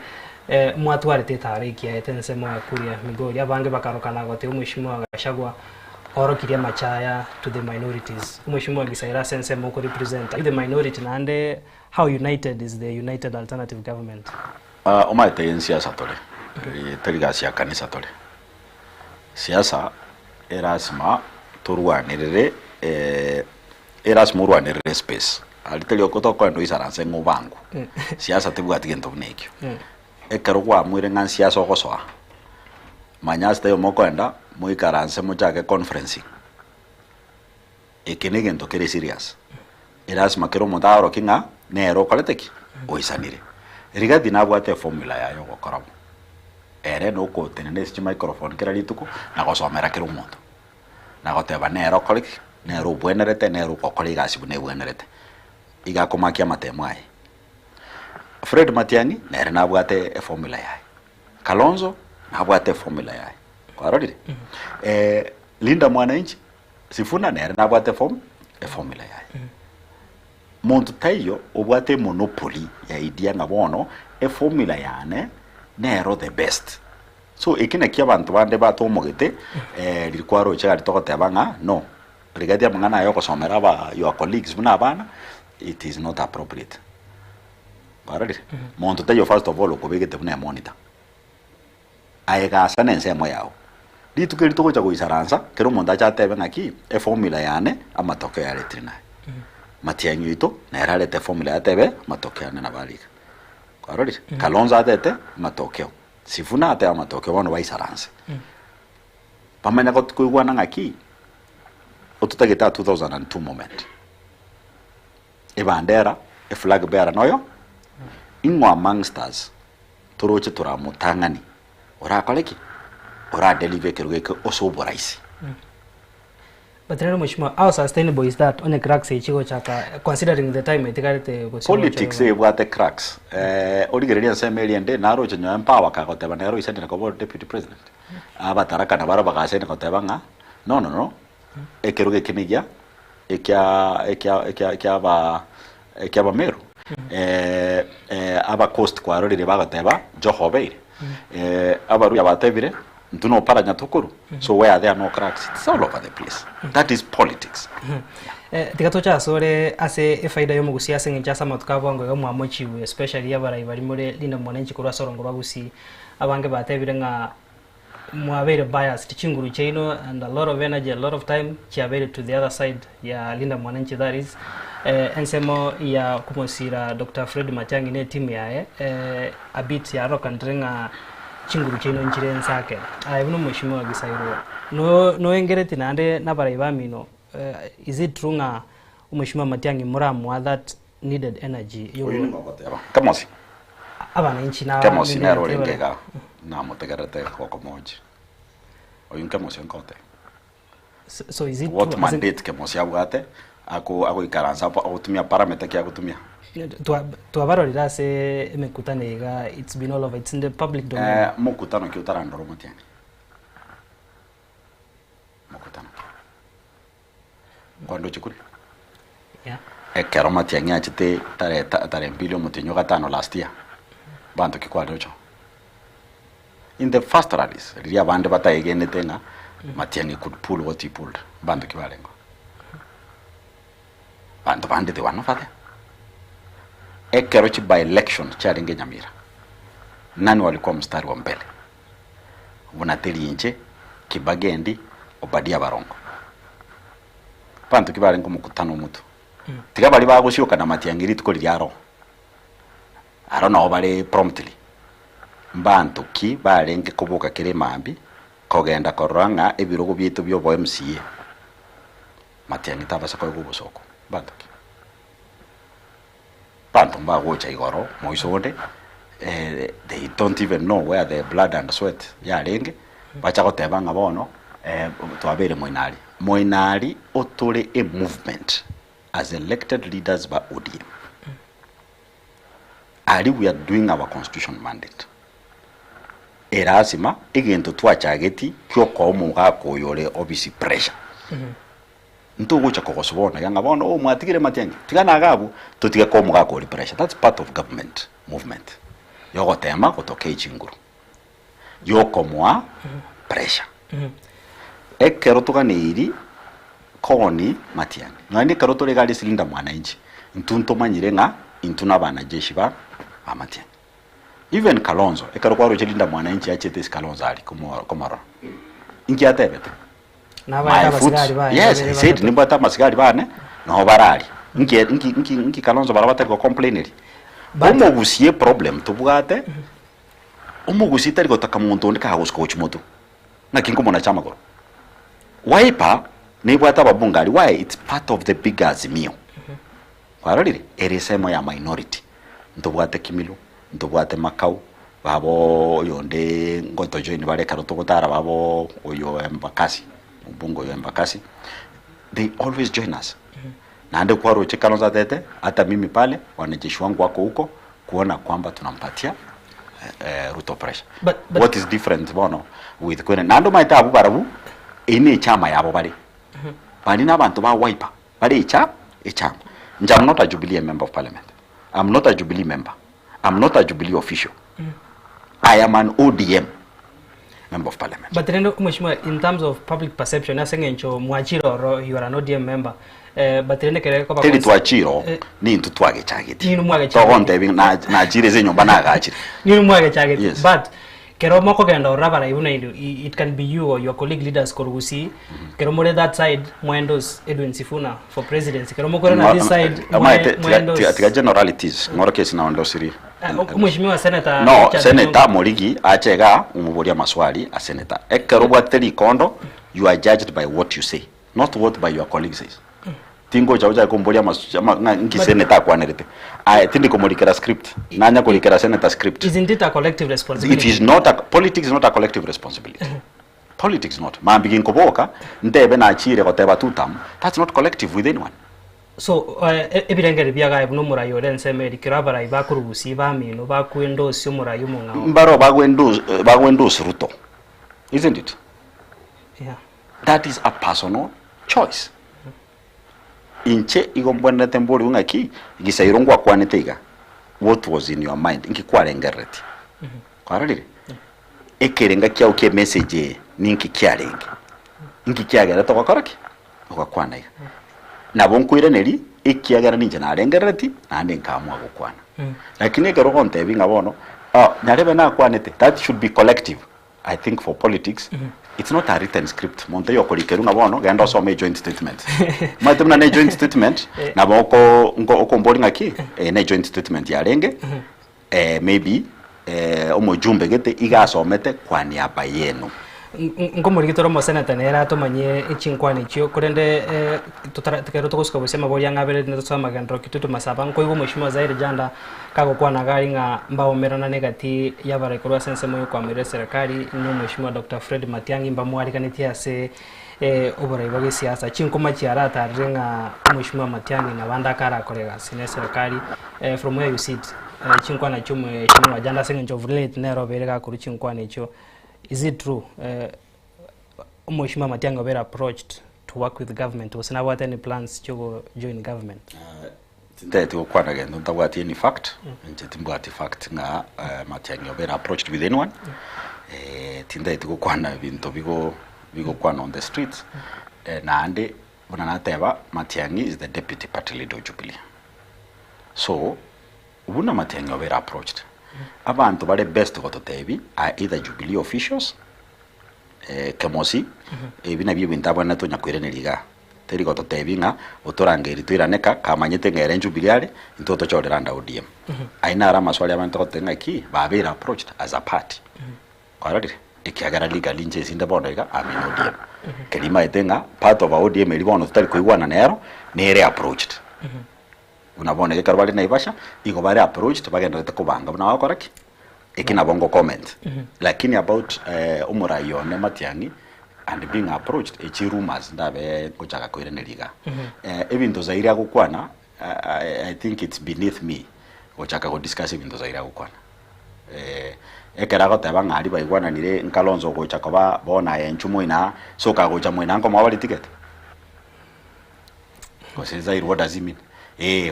mwatwarite tariki ya etense mwa kuria Migori abange bakarokana gote mheshimiwa Gachagua orokiria machaya to the minorities mheshimiwa Gisaira sense mko represent the minority and how united is the united alternative government omaite en siasa tole terigasia kanisa tole siasa erasma turwanirire erasma urwanirire space aliteli okotoko ndo isaranse ngobangu siasa tibwati gento bunekyo ekero kwa mwire ngan siasa ogosoa manyasta yo mokwenda muikaranse muchake conferencing ekene gento kere serious erasma kero mutaro kinga nero koleteki oisanire rigadi nabwate formula yayo gokoramo ere no ko tenene sti microphone kera lituko na gosomera kero mondo na goteba nero koleki nero bwenerete nero kokoli gasi bune bwenerete iga komakia matemo ai Fred Matiang'i nere nabwate formula yae Kalonzo nabwate formula yae kwarorire Linda Mwananchi Sifuna nere nabwate formula yae muntu tayo obwate monopoly ya idea ngabono formula yane nero the best so ikina kia bantu bande batomogete likwaro cha litokotebanga no rigadi amangana yo kosomera ba your colleagues muna bana it is not appropriate barari muntu tayo first of all okobegete buna monitor aega sanense moyao litukeri toko cha kuisaransa kero muntu acha tebe ngaki formula yane amatokeo ya letrina Matiang'i ito neralete formula ya tebe matokeo na balika kwarori Kalonzo atete matokeo Sifuna ate matokeo bano baisaranse pamanya ko kuigwana ngaki otutageta 2002 moment ebandera flag bearer noyo ingwa amongst us toroche turamutangani ora koleki ora deliver kerugeke osoboraisi but then mheshimiwa how sustainable is that on a cracks echigo chaka considering the time etikarete politics ebwate cracks origereria semeli ende naro chenyo empower ka goteba nero isende ko deputy president abataraka na bara bagasene goteba nga no ekeruge kinigia ekya ba meru aba coast kwa rorire bagoteba Johobeire abaru yabatebire ntuno paranya tukuru so where there are no cracks it's all over the place that is politics tikatocha sore ase faida yo mugusia sengencha sama tukabwango yo mwamochiwe especially abarai bari muri Linda Mwananchi kurwa sorongo bagusi abange batebire nga mwabere bias tichinguru chaino and a lot of energy a lot of time chiabere to the other side ya Linda Mwananchi that is ensemo ya kumosira Dr. Fred Matiang'i ne team yae a bit ya rock and ringa chinguru chaino nchire nsake ayibuno mheshimiwa Gisairo no engereti nande nabarai bamino is it true nga mheshimiwa Matiang'i muramwa that needed energy yo kamosi abana inchi na kamosi nero lengega na motegarete ko moji oyunka motion kote so is it what mandate kamosi abwate ako ikaransa otumia parameter kia kutumia tu abarorira se emekutane ga it's been all over it's in the public domain mokutano kiutara ndoro Matiang'i mokutano kwando chikuri kero Matiang'i achite tare billion mutinyo gatano last year bantu kikwado cho in the first rallies ria bande batayegene tena Matiang'i could pull what he pulled bantu kibalengo bantu bande de wano fate ekerochi by election charinge Nyamira. Nani walikuwa mstari wa mbele? Bunateli nje, Kibagendi, Obadia Barongo. Pantu kibarengo mukutano mutu. Tiga bali bagushoka na Matiang'i tukoli lyaro. Arona obale promptly. Mbantu ki barenge kubuka kire mambi kogenda koranga ebirogo byetu byo bo MCA. Matiang'i tabasa ko gubosoko. Bantu ki. Pantu mbagocha igoro moisonde. They don't even know where the blood and sweat yarenge. Bacha gotebanga bono twabere Moinari otole a movement as elected leaders by ODM. We are doing our constitutional mandate. Erasima egento twachageti kyoko omuga koyole obviously pressure. Ntugucha kokosubona yanga bono o mwatigire Matiang'i. Tigana agabu tutiga ko omuga ko pressure. That's part of government movement. Yogo tema kotoke chinguru. Yoko mwa pressure. Ekero tuganiri koni Matiang'i. Ngani kero to legali silinda mwananchi. Ntunto manyirenga intuna bana jeshi ba Matiang'i. Even Kalonzo ekero kwaro chilinda mwananchi achete Kalonzo ali komara. Inki atebete. Na bana basigari ba. Yes, I said nimbata masigari bane no barali. Inki Kalonzo barabata ko complaineri. Omugusie problem tubugate. Omugusie tari gotaka muntu ndika hagusko chimoto. Na kingo mona chama go. Wiper nibwata babungali why it's part of the big Azimio. Kwarorire eresemo ya minority. Ntubwate Kimilu, ntubwate Makau, babo yonde ngoto join bare karoto gotara babo oyo Embakasi, ubungo yo Embakasi. They always join us. Na ande kwaro Kalonzo tete hata mimi pale wanajeshi wangu wako huko kuona kwamba tunampatia Ruto pressure. But what is different bono with Kwene nando maita barabu ine chama yabo bari. Bani nabantu ba Wiper bari ichama. I'm not a Jubilee member of parliament. I'm not a Jubilee member. I'm not a Jubilee official. I am an ODM member of parliament. But then in terms of public perception asengencho mwachiro you are an ODM member. But then kere ko ba teli twachiro ni ntutwage chageti. Ni mwage chageti. Togonde na jire zenyo bana gachire. Ni mwage chageti. Yes. But kero moko genda orabara ibuna it can be you or your colleague leaders korusi kero more that side mwendos Edwin Sifuna for presidency kero moko na this side mwendos tiga generalities ngoro kesi na ndo siri mheshimiwa senator no senator Morigi achega umuboria maswali a senator ekero bwateli kondo you are judged by what you say not what by your colleagues says tingo chauja kumboria maswali ngi senator kwanerete tindi komulikera script nanya kulikera senator script. Isn't it a collective responsibility? It is not a politics is not a collective responsibility. Politics not mambigin koboka ndebe na achire goteba tutam that's not collective with anyone. So ebirengere byaga ibno murayo renseme dikirabara ibakurubusi bamino bakwendo syo murayo munga mbaro bagwendo Ruto, isn't it? Yeah, that is a personal choice. Inche igombwana tembori ungaki igisairongwa kwanetega what was in your mind inki kwarengereti kwararire ekerenga kyao ke message ninki kyarenge inki kyagera to gakoraki okakwanaiga nabo nkwire neri ikiagera ninje narengereti nande nkamwa gukwana lakini gero gonte binga bono narebe na kwanete that should be collective. I think for politics it's not a written script. Monte yo kolikerunga bono genda so me joint statement. Matemna ne joint statement na boko ngo mbolinga ki ne joint statement ya renge maybe omujumbe gete igasomete kwa niaba yenu. Ngomurigitoro mo senator nera tomanye ichinkwane chyo kurende tutakero tokoska busema boya ngabere ndosoma gandro kitutu masaba nko igo mushimo zaire janda kago kwana garinga mbao merana negati yabara ikorwa sense moyo kwa mere serikali no mushimo Dr. Fred Matiang'i mbamwari kanitia se obora ibage siasa chinkoma chiarata renga mushimo Matiang'i na banda kara kolega sine serikali from where you sit chinkwana chumwe chimwa janda sengenjo village nero berega kuru chinkwane cho. Is it true Mheshimiwa Matiang'i were approached to work with government? Was there any plans to join government? That you quite again don't what any fact and fact nga Matiang'i were approached with anyone tinda ito kwana binto bigo kwana on the streets na ande bunanateba Matiang'i is the deputy party leader of Jubilee. So Ubuna matenyo were approached. Abantu bale best gototebi are either Jubilee officials kemosi ebina byo bintabo na tonya kwireneriga teri gototebi nga utorangeri twiraneka kamanyete ngere Jubilee intoto choreranda ODM. Aina ara maswali abantu gotenga ki babera approached as a party. Kwarari ikiagara legal inches in the bondega amin ODM. Kelima etenga part of ODM elibono tutari kuigwana nero nere approached. Unabona ke karwali na Ivasha iko bare approached bagenda kubanga na wakoraki ikina bongo comment lakini about umurayo ne Matiang'i and being approached echi rumors ndabe kuchaka kwireneriga ebintu zaira gukwana I think it's beneath me kuchaka go discuss ebintu zaira gukwana ekera goteba ngari baigwana nire nkalonzo kuchaka ba bona enchumo ina soka gocha mwina ngo mawali ticket koseza what does it mean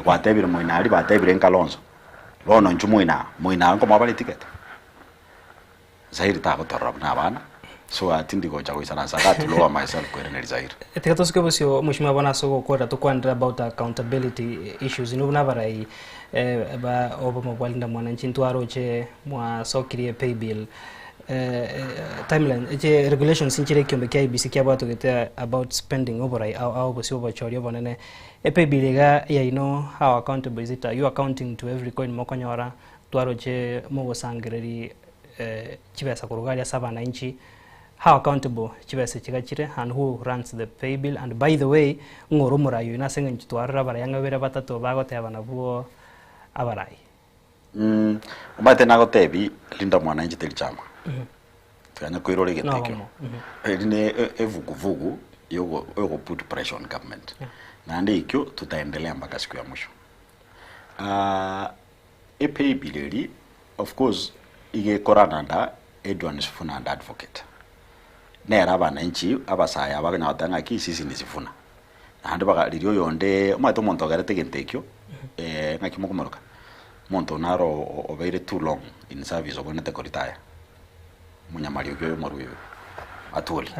watebire mwina ali batebire nkalonzo bono nchumwina mwina ngo mabali ticket Zaire ta gotorra na bana so atindi gocha goisana sagatu lower myself kwereneri Zaire etikato bosio mushima bona so ko to kwandra about accountability issues ino na barai ba obo mobile mwananchi ntwaro che mwa sokirie pay bill timeline je regulations inchire kyombe kya IBC kya bato gete about spending overai au bosio bachorio bonene pay bill ga ya ino how accountable is it? Are you accounting to every coin mokonyora twaro che mogo sangreri chibesa kurugalia saba na inchi how accountable chibesa chigachire and who runs the pay bill? And by the way ngorumura yu nasenga ntwara bara yanga bera batatu bagote abana buo abarai umate nagotebi linda mwananchi telichama tukanya kuirore getekyo ine evuguvugu yogo put pressure on government na ndio ikyo tutaendelea mpaka siku ya mwisho pay bill of course ige korananda Edwin Sifuna and advocate nera abananchi abasaya abaganyatanga ki sisi nisifuna nandi bagaliriyo yonde umato monto garete gentekyo ngakimo kumoroka monto naro obeire too long in service obonete ko retire munyamali yo moruyo atoli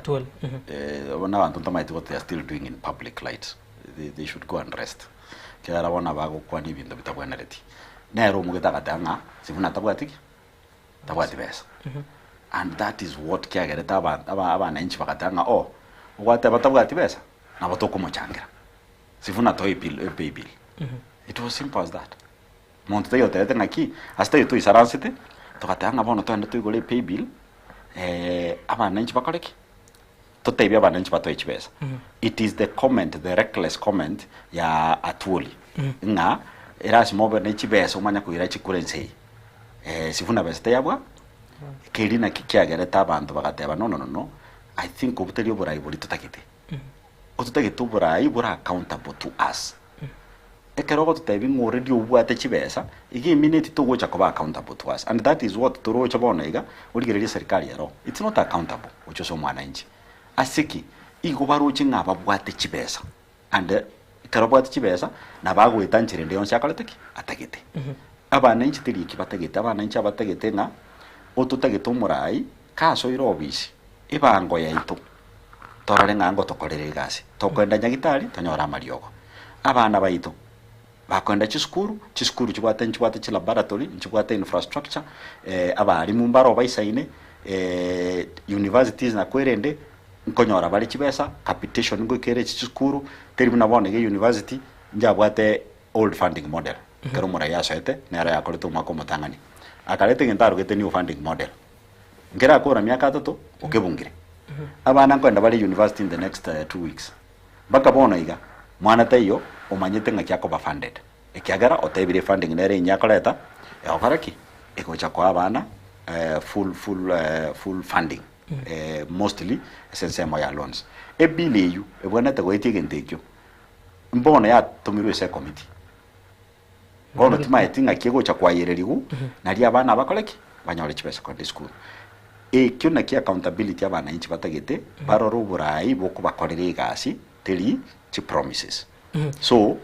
bona abantu tamaiti what they are still doing in public light they should go and rest kera bona bago kwani bintu bitabwenereti nero mugetagata sifuna tabwatiki tabwati besa and that is what kyagereta abananchi bakatanga ukwate batabwati besa nabotoko muchangira sifuna toy pay bill it was simple as that monto tayo tete ngaki hasta yuto isaransite tukatanga bono twende tuyigole pay bill abananchi bakoleki totebya abananchi batoyichi besa it is the comment, the reckless comment ya Atwoli nga erasimo bene chibesa umanya kuira chikurense sifuna besta yabwa kelina kikiagereta abantu bagateba no I think obuteri oburai buri tutakite otutagite oburai bura accountable to us ekerogo tutebinga already obwate chibesa igi minute to gocha kuba accountable to us and that is what turo chabona iga uligereria serikali yaro it's not accountable ucho so mwananchi asiki igo baruchi ngaba bwate chibesa and karabwate chibesa na bagwitanchire ndio nshakaleteki atagite abananchi tiri kibatagite abananchi abatagite na otutagite umurai kaso irobisi ibango yaito torare ngango tokorere gasi tokwenda nyagitari tonyora mariogo abana baito bakwenda chiskuru chibwate chi laboratory chibwate infrastructure abari mumbaro baisaine universities na kwerende nkonyora bali chibesa capitation ngo kere chiskuru teri bunabone ge university njabwate old funding model kero murai yasete nera yakoleto mako mutangani akalete ngentaro gete new funding model ngera akora myaka 3 ukebungire abana kwenda bali university in the next 2 weeks baka bona iga mwana tayo omanyete ngaki akoba funded ekiagara otebire funding nere nyakoleta yakaraki ekocha kwa abana full funding mostly SSM ya loans ebileyu ebona tego etigentekyo mbona ya tomirwe se committee bono timaetinga kiego cha kwayererigu nari abana bakoleki banyore chibesa kwa school kyo na ki accountability abana inchi batagete baroro burai boko bakorere gasi teli chi promises so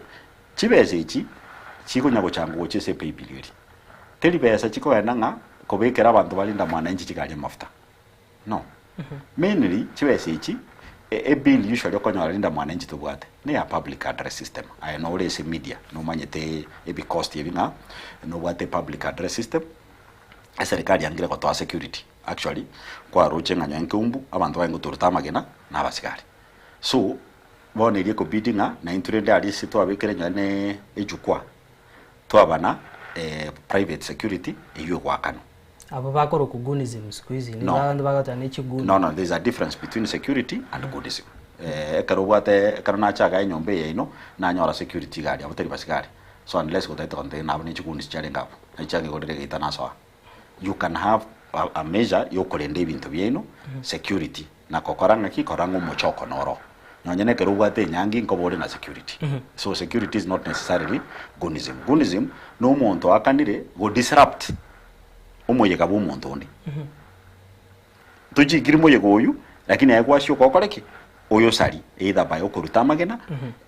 chibese ichi chiko nyabo changu chese pay bill teli besa chiko yananga kobekera abantu balinda mwana inchi chikali mafuta no mainly chibese ichi a bill usually okonyora linda mwananchi tubwate ne a public address system I know ule media no manyete ebi cost yebinga no bwate public address system serikali yangire kwa security actually kwa roche nganya nkumbu abantu baingo turuta magena na basikari so bone ile ko biddinga na intrende ali sito abekere nyane ejukwa twabana private security iyo kwakano abo bakoro ku gunism squeeze ni bantu bagatana ikiguni no there's a difference between security and gunism karobwate karona chaga inyombe yino na nyora security gari aboteri basigari so unless go taito contain nabo ni ikiguni cyari ngabo icyange godere gitana so you can have a measure yokorende ibintu byeno security na kokoranga kikorango muchoko noro nyonyene kerubwate nyangi nkobore na security so security is not necessarily gunism no muntu akanire go disrupt umoye kabo muntu ndi tuji girimo yegoyu lakini aykwasho kokoreki oyo sari either by okuruta magena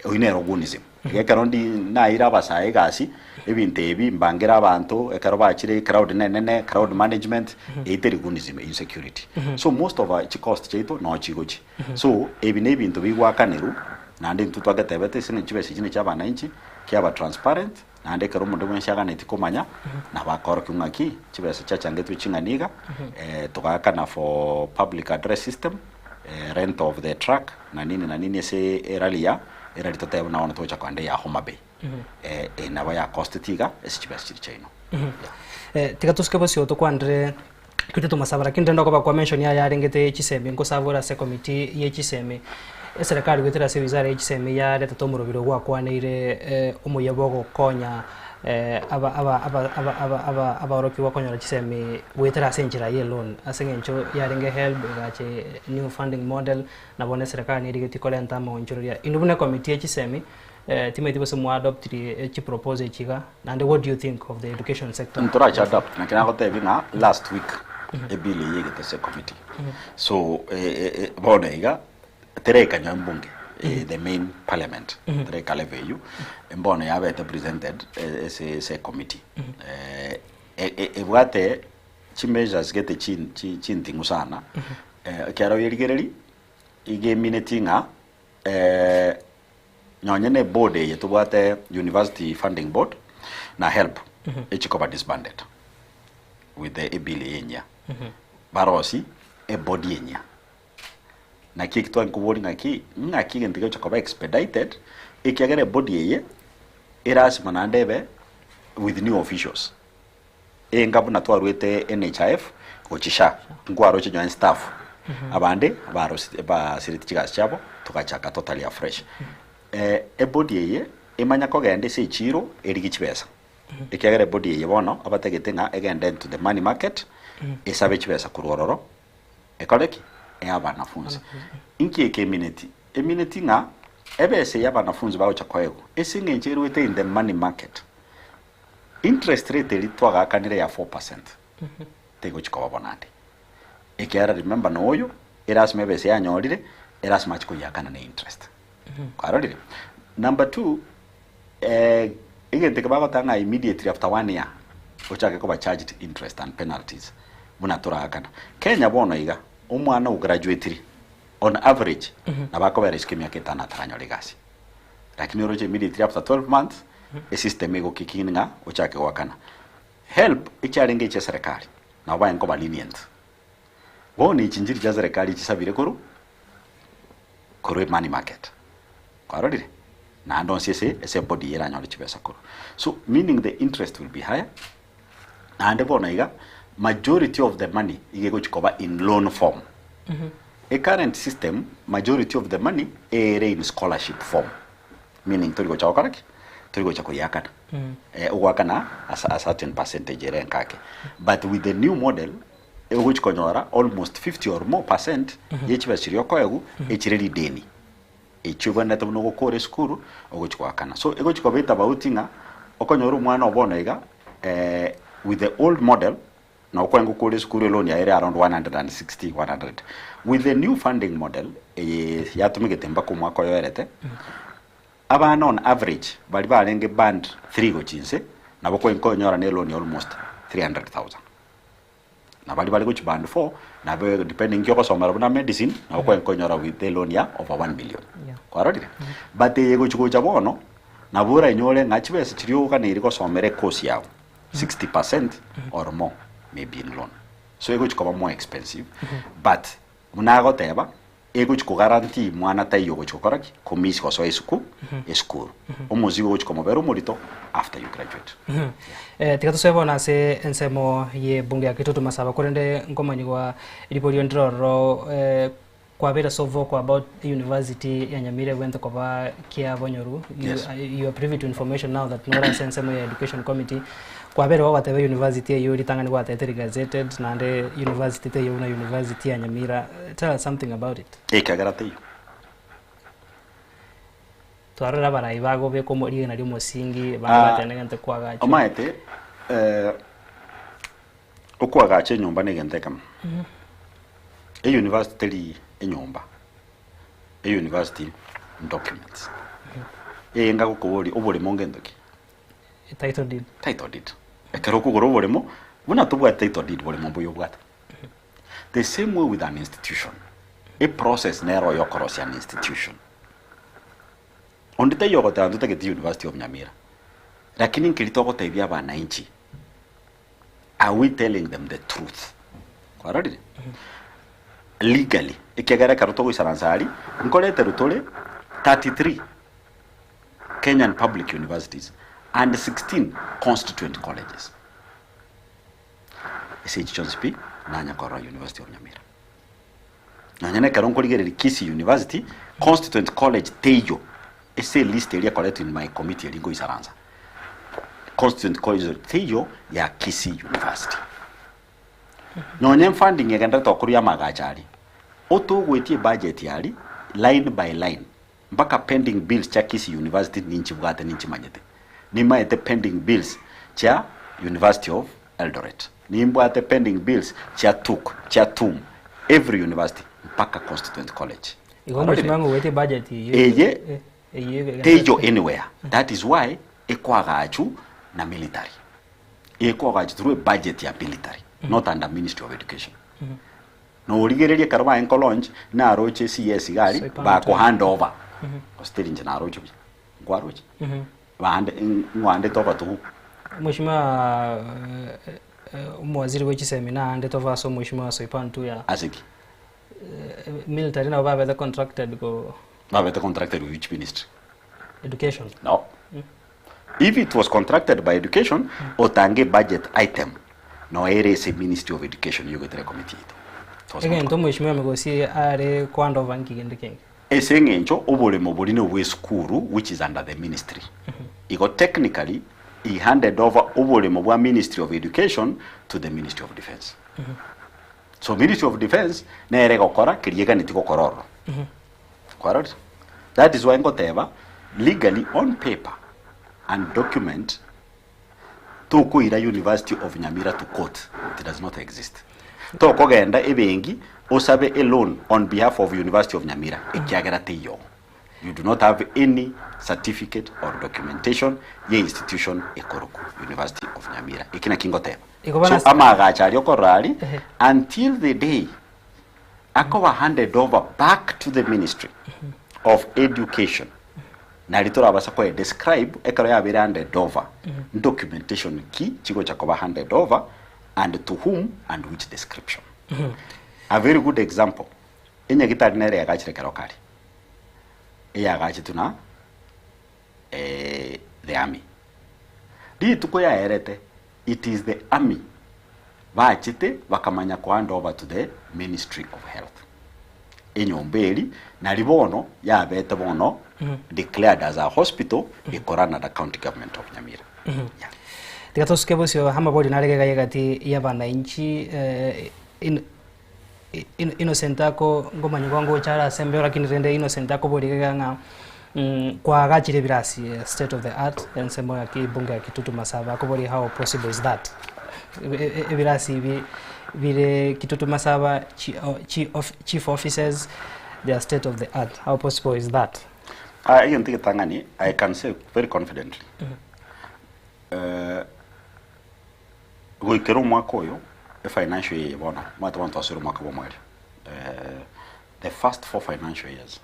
oinero gunism gekarondi na ira basaye gasi ebintu ebi mbangira abantu ekaro bachire crowd nene crowd management either gunism insecurity so most of our cost cheito no chigochi so ebi ne bintu bigwakaneru nande ntutwagatebete sine chibese kine cyabana inchi kyaba transparent nande karo mundu mwenshaga neti komanya na bakoro kumaki chibese chachange tuchinganiga tukakana for public address system rent of the truck na nini se eralia tote na ona tocha kwande ya Homa Bay na baya cost tiga esibasi chino tiga tuske bosio to kwandre kute tumasabara kindendo ko ba mention ya yarengete chiseme ngo savura se committee ye chiseme serikali gwetera se wizara ye chiseme ya leta to murubiro gwa kwaneire umuyabogo konya aba wakonyora chiseme wetera senjira ye loan asengencho yarenge help gache new funding model na bone serikali ni rigeti kolenta ma onjoria indubune committee chiseme timeti bose mu adopt chi propose chiga and what do you think of the education sector ntora cha adopt na kina gote bina last week e bill yegete se committee so bonega tereka nyambunge the main parliament tereka leveyu mbona yabe presented as a committee ebwate chimeasures gete chintingu sana kyaro yerigereri ige minutinga nyonyene board yetu bwate university funding board na help echikoba disbanded with the ebile yenya barosi e body yenya na kikitwa nkubori ngaki ngendike chikoba expedited ikiagere body yeye erasima na ndebe with new officials ngabu na twarwete NHIF gochisha ngwaro cyo join staff abande ba siriti chigas chabo tukachaka totally afresh body yeye imanya ko gende se chiro erigi chibesa ikiagere body yeye bono abategete nga egende to the money market esabe chibesa kurororo ekoleki abana funzi inki community nga ebese yabana funzi bawo chakwego esingencheru wete in the money market interest rate litwaga kanire ya 4% tego chikoba bonande ekiara remember no oyo erasme ebese yanyorire erasme chiko yakana na interest kwarorire number 2 igente kabago tanga immediately after 1 year ochake ko ba charged interest and penalties buna turakana Kenya bono iga umwana ugraduate on average na bako bere scheme yake tana taranyo legasi lakini oroje immediately after 12 months a system ego kikinga ochake wakana help icharinge cha serikali na ba ngo ba lenient boni chinjiri cha serikali chisabire kuru money market kwarorire na ndo ese body era nyori chibesa kuru so meaning the interest will be higher and bona iga majority of the money igego chikoba in loan form a current system majority of the money in scholarship form meaning torigo cha okaraki torigo cha koyakana ugwakana a certain percentage renkake but with the new model which konyora almost 50 or more % yechibasirio koyegu echireri deni echubana tabuno gukore skuru ogochwakana so egochikobeta bautinga okonyora mwana obona iga with the old model na okwengu kore skuru loan ya area around 160 with the new funding model yatumigete mbako mwako yoerete abana on average bali balenge band 3 gochinse nabo kwenkonyora ne loan almost 300,000 na bali gochi band 4 na be depending kyoko somera buna medicine na ko enkonyora with the loan ya over 1 million kwa rodi but gochi gocha bono na bura nyole ngachibese chirio kana iriko somere course yao 60% or more maybe in loan so gochi ko more expensive but munago teba gochi ko guarantee mwana tayo gochi ko koraki komisi ko so esku esku omuzigo gochi ko mobero morito after you graduate tikato sebona se ensemo ye bunge ya Kitutu Masaba kurende ngomanywa ilipoli ndroro kwa beta sovoko about university ya Nyamira wente kwa kia bonyoru you are privy to information now that Nora ensemo ya education committee kwa beta whatever university yo litangani kwa teteri gazetted na ande university te yo una university ya Nyamira tell us something about it ekagarate twarora baraibago be komo ri na ri musingi batenegante kwaga omaete okwaga che nyumba negente kam university li enyumba university documents nga kukobori obole mongendoki title deed ekero kugoro bolemo buna tubwa title deed bolemo boyo bwata the same way with an institution a process nero yokorosi an institution ondite yogote anduta geti University of Nyamira lakini nkilitoko taibia bana inchi are we telling them the truth kwa rodi legally ikegara karuto go isaransari nkolete rutole 33 Kenyan public universities and 16 constituent colleges SHP nanya kora University of Nyamira nanya karonko ligere Kisii University constituent college tejo ese list area collect in my committee lingo isaranza constituent college tejo ya Kisii University nonye funding yagenda tokuru ya magachari oto gwetie budget yali line by line mpaka pending bills cha Kisii University ninchi bwate ninchi manyete nima ete pending bills cha University of Eldoret nimbwate pending bills cha TUM every university mpaka constituent college igomo chimango wete budget tejo anywhere that is why ekwagachu na military ekwagachu through a budget ya military not under Ministry of Education no origererie karwa en college na roche CS gari ba ko hand over hostel nje na roche kwa roche bande ngwande toba tu mheshimiwa mwaziri wechi semina ande tova so mheshimiwa Soipan tu ya asiki military na baba the contracted go baba the contracted with which ministry? Education. No. If it was contracted by education otange budget item no ere se Ministry of Education yogetere committee ito again to mheshimiwa megosi are kwando vanki gendekeng esengencho obole moboline we school which is under the ministry iko technically he handed over obole mobwa Ministry of Education to the Ministry of Defense so Ministry of Defense na ere gokora kiriega nitiko kororo kororo that is why ngoteba legally on paper and document to kuira University of Nyamira to court it does not exist to kogenda ebengi osabe a loan on behalf of University of Nyamira ekiagera teyo you do not have any certificate or documentation ye institution ekoroku University of Nyamira ikina kingoteba so amagachari okorari until the day akoba handed over back to the Ministry of Education na litora basa ko describe ekaro ya bere handed over documentation ki chigo chakoba handed over and to whom and which description a very good example enya gitari nere yagachire karokari yagachituna the army di tuko ya erete it is the army bachite bakamanya ko hand over to the Ministry of Health enyombeli na libono ya bete bono declared as a hospital ikorana the county government of Nyamira tikato bosio hama bodi narega yagati yabana inchi innocent ako ngoma nywango chara sembe lakini rende innocent ako bodi ganga kwa gachire birasi state of the art and sembo ya kibunge ya Kitutu Masaba ako bodi how possible is that birasi vile Kitutu Masaba chief officers they are state of the art how possible is that I think tangani I can say very confidently goikero mwako yo financial year bona mwata wantu asuru mwaka bomweli the first 4 financial years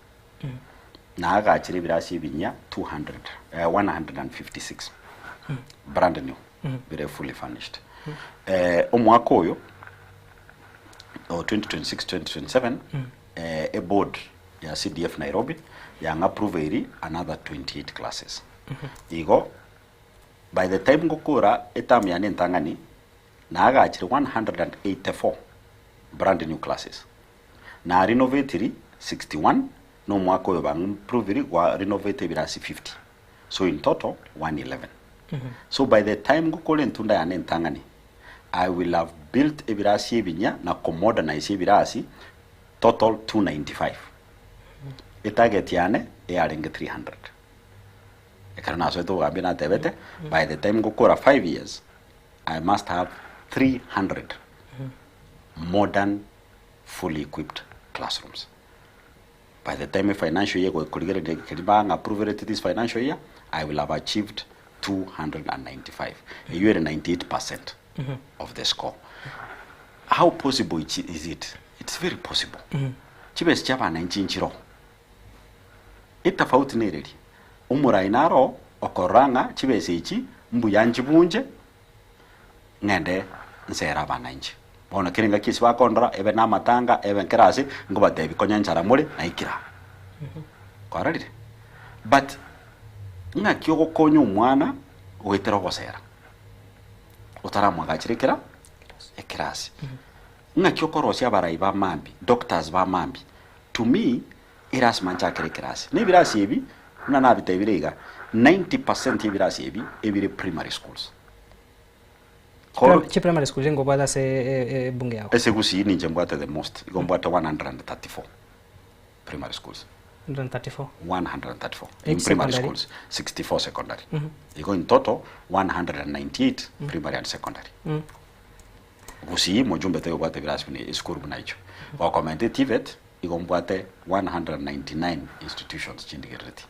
na aga achire birasi binya 156 brand new very fully furnished omwaka oyo 2026-2027 a board ya CDF Nairobi yang approve another 28 classes igo by the time gukura etam ya nentangani na aga achire 184 brand new classes na renovate 61 no mwaka oyo bang improve wa renovate birasi 50 so in total 111 so by the time gukole ntunda ya nentangani I will have built ebirasi ebinya na modernize ebirasi total 295 target yane yarenge 300 ekana so to gambina tebete by the time gukora 5 years I must have 300 modern fully equipped classrooms. By the time financial year go approve this financial year, I will have achieved 295. You are 98% of the score. How possible is it? It's very possible. Chibes chapa 19 chiro. Itafauti nereli. Umura inaro okoranga chibes ichi mbuyanji bunje ngende nsera bananji. Bona kiringa kiswa kondra ebe na matanga ebe kerasi ngoba debi konyanchara muri na ikira. Kwaralire. But nga kyoko konyo mwana wetero gosera. Utara mwagachirikira ekirasi. Nga kyoko rosia barai ba mambi, doctors ba mambi. To me iras mancha kirasi. Ni birasi ebi na nabite ebirega 90% ebirasi ebi ebire primary schools. Chi primary school ngo bada se bunge yako. Ese gusi ni njembwata the most. Ngombwata 134 primary schools. 134. 134 in primary schools, 64 secondary. You go in total 198 primary and secondary. Gusi mojumbe te obwate birasi ni school bunaicho. Wa komende TVET igombwate 199 institutions chindigereti.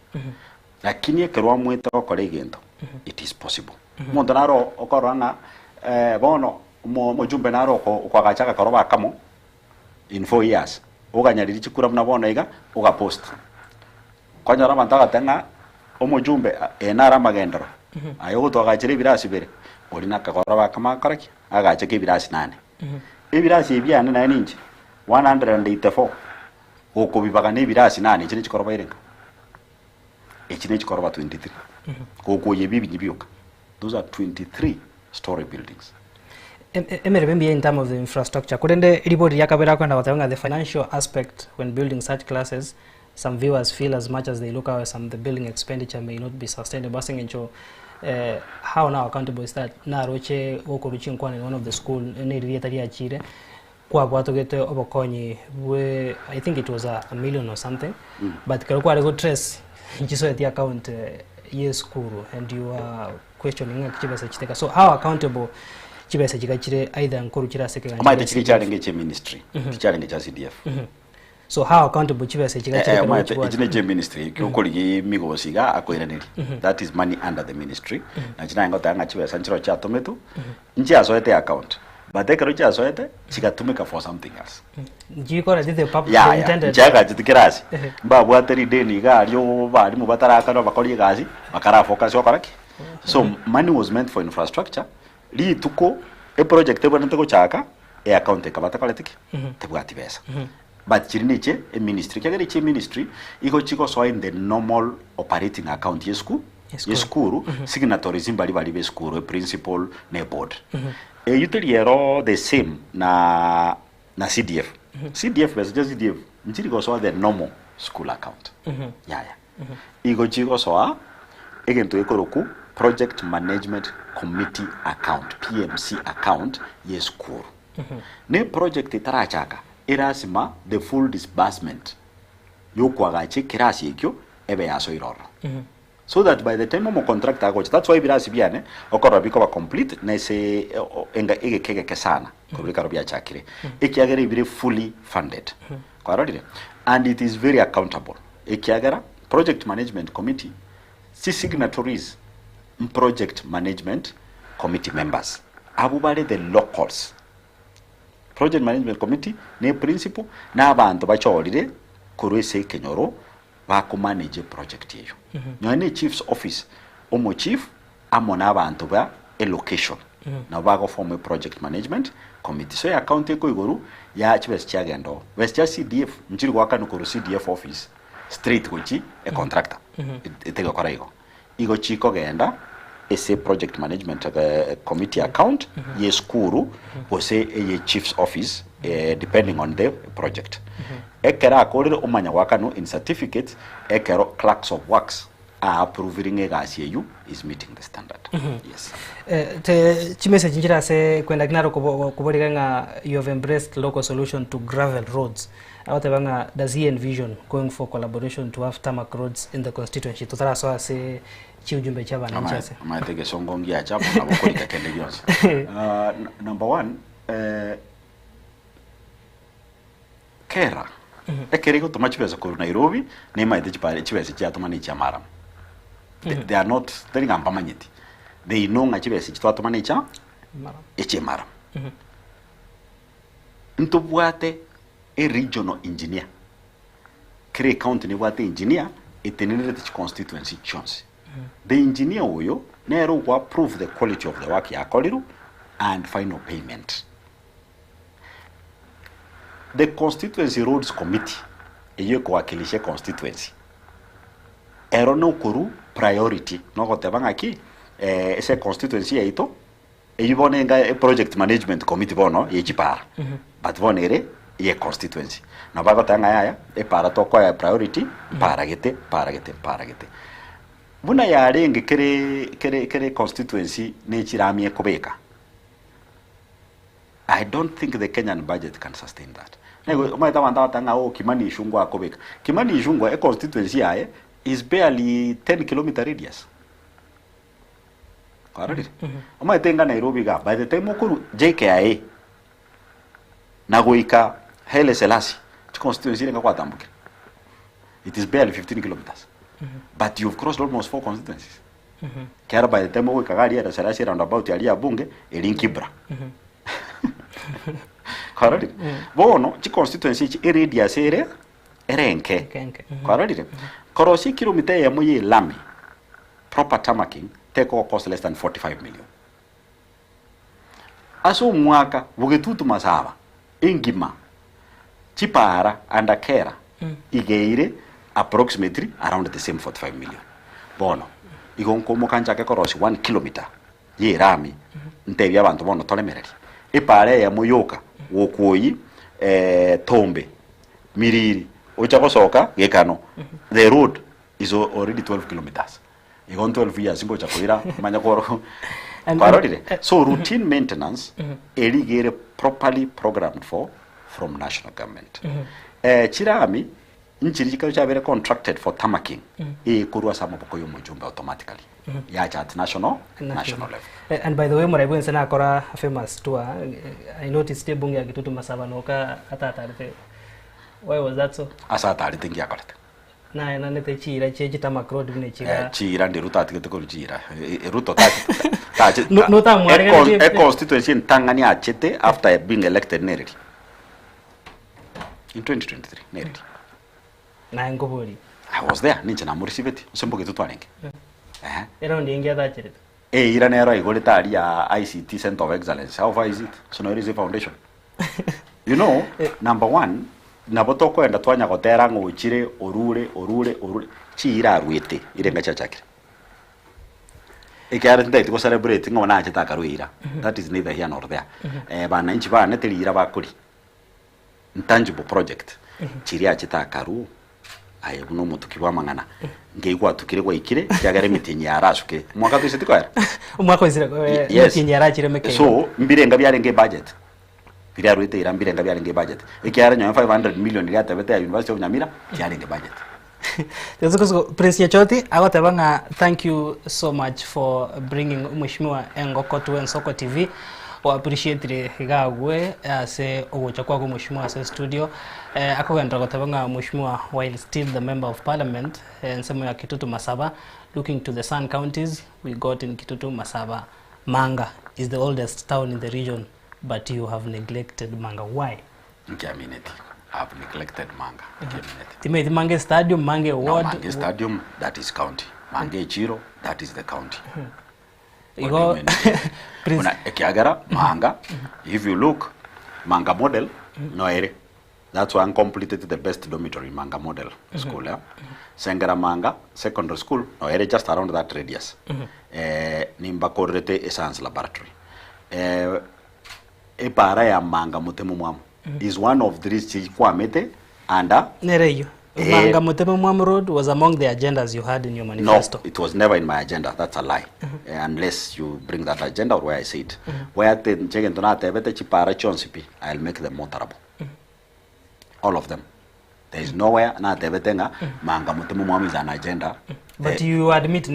Lakini ekerwa mwete okore gento. It is possible. Mondonaro okoranga bono mojumbe naro kwa gachaka karoba kamo in 4 years oganyariri chikura mna bona iga oga post kwanyara bantaga tenga omojumbe enara magendero ayo to agachire birasi bere olina karoba kama karaki agacheke birasi 8 ebirasi ebyane na ninji 184 oko bibaga ne birasi 8 chine chikoroba irenga echine chikoroba 23 koko yebibi nyibyuka those are 23 story buildings. Maybe in terms of the infrastructure, couldn't report yakabera kwenda watanga the financial aspect when building such classes? Some viewers feel as much as they look at some the building expenditure may not be sustainable. How now accountable is that? Na roche woko ruching kwan in one of the school ni rietari achire kwa bwato gete obokonyi we I think it was a million or something, but kalikuwa go trace nchiso eti account yes school and you are questioning chibesa chiteka. So how accountable chibesa chikachire either nkuru chira sekanga ama chiri challenge che ministry challenge cha CDF. So how accountable chibesa chikachire chine che ministry kyokoli migosiga akoiraniri that is money under the ministry na china ngota nga chibesa nchiro cha tometu nchi asoete account but ekero cha asoete chikatumika for something else jikora the public intended jaga chitikirasi babu ateri deni ga alio bali mu bataraka no bakoli gazi bakara focus yokaraki. So money was meant for infrastructure. Li tuko a project ebo nteko chaka e account kabata kaletiki tebwati besa. But chiriniche a ministry kagari che ministry iko chiko so in the normal operating account yesku yeskuru signatories bali be skuru principal ne board. Utiliero the same na CDF. CDF besa just CDF nchiri go so the normal school account. Iko chiko so egento ekoroku project management committee account PMC account yes school. Ne project itarachaka erasima the full disbursement yokwaga chekirasi ekyo ebe yaso iroro. So that by the time mo contract agoch that's why birasi biane okoro biko complete na se enga egekeke kesana kubika robia chakire ekiagera ibire fully funded. Kwarodire and it is very accountable. Ekiagera project management committee si signatories project management committee members abubale the locals project management committee ne principal na abantu bachorire kurwese kenyoro bako manage project yeyo nyone chief's office omo chief amo na abantu ba allocation na bago form project management committee so ya county ko iguru ya chibes chagendo west CDF njiri gwaka nukuru CDF office straight gochi a contractor itego koraigo igo chiko genda ese project management committee account yeskuru ose ye chief's office depending on the project ekera akorire umanya wakanu in certificate ekero clerks of works are approving egasi is meeting the standard. Yes. Te chimese jinjira se kwenda gnaro kuborika nga you have embraced local solution to gravel roads. Awate banga does he envision going for collaboration to have tarmac roads in the constituency? Tutara so ase chiujumbe chaba na nchase. Amatege songongi achapo na bokolika kende yonse. Number 1 kera ekerego tomachibeza ku Nairobi nema ide chipare chibese cha tomani cha Maram. They are not telling ampamanyiti. They know ngachibese chitwatomani cha Maram. Ntobwate a regional engineer. Kre county ni bwate engineer etenere the constituency chance. The engineer oyo nero wa prove the quality of the work ya koliru and final payment. The constituency roads committee eyo kuwakilisha constituency ero no kuru priority no gotebanga ki ese constituency yaito eyo bonenga project management committee bono yechipara but bonere ye constituency na bagotanga yaya e para toko ya priority para gete buna yarenge kere constituency ne chiramie kobeka. I don't think the Kenyan budget can sustain that. Nego maita wanda tanga o Kimani Ichung'wah akobeka. Kimani Ichung'wah a constituency yae is barely 10 kilometer radius. Correct? Maita tenga Nairobi ga by the time okuru JKIA nagoika Haile Selassie constituency nga kwatambuka. It is barely 15 kilometers. But you've crossed almost 4 constituencies. Kera by the time ogoika gari ya Selassie roundabout ya Lia Bunge elinkibra. Correct? Bono chi constituency chi radius ere erenke. Correct? Korosi kilomita ya moye lami proper tarmacking take cost less than 45 million. Aso mwaka bugetutu masaba ingima chipara and kera igeire approximately around the same 45 million. Bono igonko mokanja ke korosi 1 kilometer ye rami ntebi abantu bono tolemereri ipare ya muyoka wokoyi tombe miriri ochakosoka gekano the road is already 12 kilometers igon 12 years ngo chakoira manya koro so routine maintenance erigere properly programmed for from national government chirami nchiri chikabere contracted for tarmacking kurwa sama bokoyo mujumbe automatically ya at national level. And by the way, Moraibu nsena akora famous tour. I noticed the bunge ya Kitutu Masaba noka atatarite. Why was that so? Asa atarite ngia korete. Na nete chira cheji tarmac road bine chira. Chira ndi ruta atikete ko chira. Ruto tati. No tamware. A constituency Tanganyika achete after being elected Nereri. In 2023 Nereri. Na ngobori. I was there ninja na murisibeti usemboge tutwanenge. Era ndi ngia that ira nero igoleta ya ICT Center of Excellence. How far is it? So no is a foundation. You know, number 1, nabotoko enda twanya gotera ngochire orure chira rwete irenga chachakire. Ikara ndai to celebrate ngona achita karuira. That is neither here nor there. Bana inchi bana telira bakuri. Intangible project. Chiri achita karu aye buno mutukibwa mangana ngeigwa tukire kwa ikire cyagare mitinyi yarashuke mwaka twese tikwara umwaka wizira mitinyi yarachire meke so mbirenga byarenge budget biriya ruite irambirenga byarenge budget ikyara nyo 500 million ya tabeta ya University of Nyamira byarenge budget. Tezuko Prince Choti agotabanga, thank you so much for bringing Mheshimiwa Engoko to Ensoko TV. O appreciate gagwe se ogochakwa ko Mheshimiwa se studio akogenda gotabanga Mheshimiwa while still the member of parliament nsemo ya Kitutu Masaba. Looking to the Sun counties, we got in Kitutu Masaba, Manga is the oldest town in the region but you have neglected Manga. Why? Nkiamineti. I've neglected Manga. Timothy Mange Stadium, Mange Ward. No, Mange Stadium, that is county. Mange Chiro, that is the county. You go Ekiagara, Manga. If you look, Manga model, no ere. That's why I completed the best dormitory in Manga model school. Yeah? Sengara Manga secondary school, no ere, just around that radius. Nimba Korete Science Laboratory. Epara ya Manga Mutemu Mwamu is one of these Kwamete and Nereyo. Manga Mutemu Mwamu Road was among the agendas you had in your manifesto. No, it was never in my agenda. That's a lie. Unless you bring that agenda or where I say it. Where the Chegentona Tebete Chipara Chonsipi, I'll make them more terrible. All of them. There is nowhere na Tebetenga Manga Mutemu Mwamu is an agenda. But you admit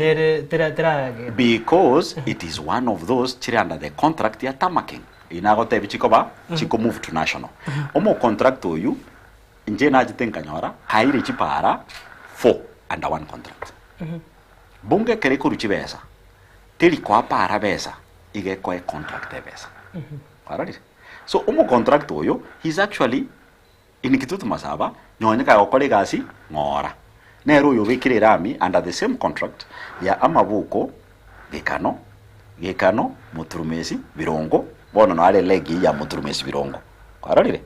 because it is one of those chiri under the contract ya tamaking. Inagote bichikoba chiko move to national. Omo contract to you nje na jitenka nyora hairi chipara 4 under one contract. Bunge kereko ruchibesa. Teli kwa para besa ige kwa contract besa. Alright. So omo contract to you he's actually inikitutu masaba nyonyeka okole gasi ngora. Nero yo wekire rami under the same contract ya amabuko gekano muturumesi birongo bono no ale legi ya muturumesi birongo kwararire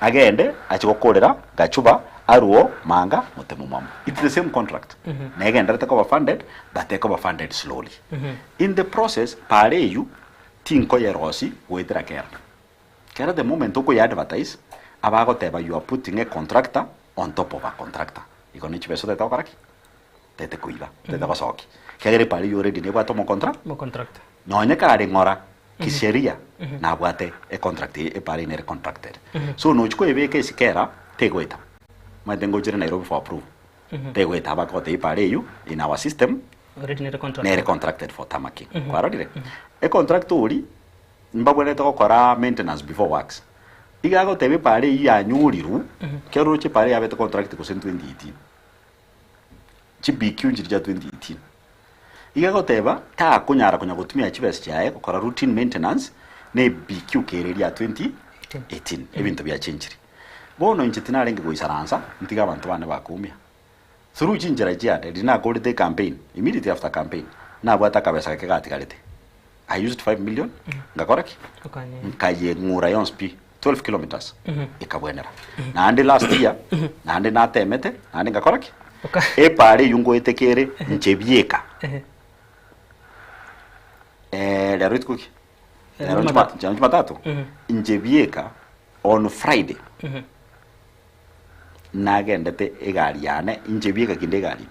agende achikokorera gachuba aruo Manga Mutemu Mwamu. It's the same contract. Negenda take over funded, but take over funded slowly. In the process pare you tinko yerosi wetera kera the moment oko ya advertise abago teba you are putting a contractor on top of a contractor. Ikoni chibeso teta okaraki tete kuiba tete kosoki kegere pale you already nebo atomo contract nonye kare ngora kisheria na bwate e contract e pale ne contracted so no chiko ebeke sikera tegweta madengo jire Nairobi for approve tegweta abakote pale you in our system already ne contracted for tamaking kwara dire e contract uri mbabwene to kora maintenance before works igago tebe pale ya nyuriru kero che pale abete contract ko 2018 chi BQ njija 2018 igago teba ta kunyara gutumia chibes chae kora routine maintenance ne BQ kereri ya 2018 ebintu bya change bono nchitina renge goisaransa ntiga abantu bane bakumia through chinjira jiade dina go the campaign immediately after campaign na bwata kabesa kegati galete I used 5 million ngakoraki kaye ngura yonspi 12 kilometers ikabwenera na ande last year na ande na temete na ande ngakoraki e pare yungo etekere nchebieka la ritkuki la matatu nchebieka on Friday na gendete egari yane nchebieka kinde gari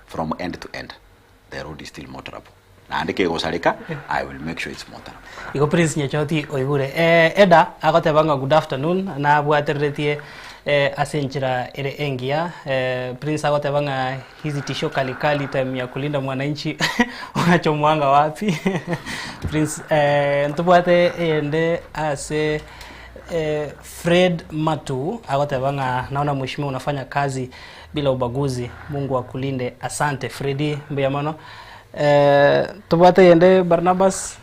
from end to end the road is still motorable. And the Salika, I will make sure it's motor. Iko Prince Nyachoti Oigure. Eda, agotebanga good afternoon. Na bwateretie asenjira ere engia. Prince agotebanga hizi tisho kalikali time ya kulinda mwananchi unachomwanga wapi? Prince ntubwate ende ase Fred Matu agotebanga naona mheshimiwa unafanya kazi bila ubaguzi. Mungu akulinde. Asante Freddy Mbuyamano. Tubate yende Barnabas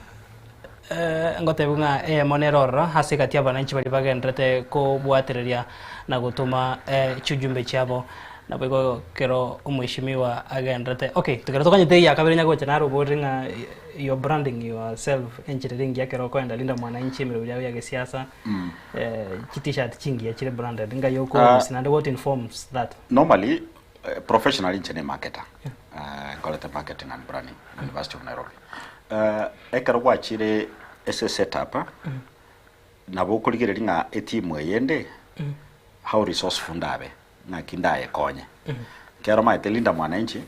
ngote bunga monerora hasi kati ya bananchi bali bagendrete ko bwatereria na gutuma chujumbe cyabo na bego kero umwishimiwa agendrete. Okay, tukero tokanye ya kabiri nyago chenaro boringa your branding yourself engineering ya kero kwenda linda mwananchi miruri ya gesiasa t-shirt chingi ya chile branded nga yoko sinande what informs that normally professional engineer marketer quality marketing and branding University of Nairobi ekaro gwachire ese setup na bokuligere linga etimu yende how resourceful ndabe na kindaye konye kero maite linda mwananchi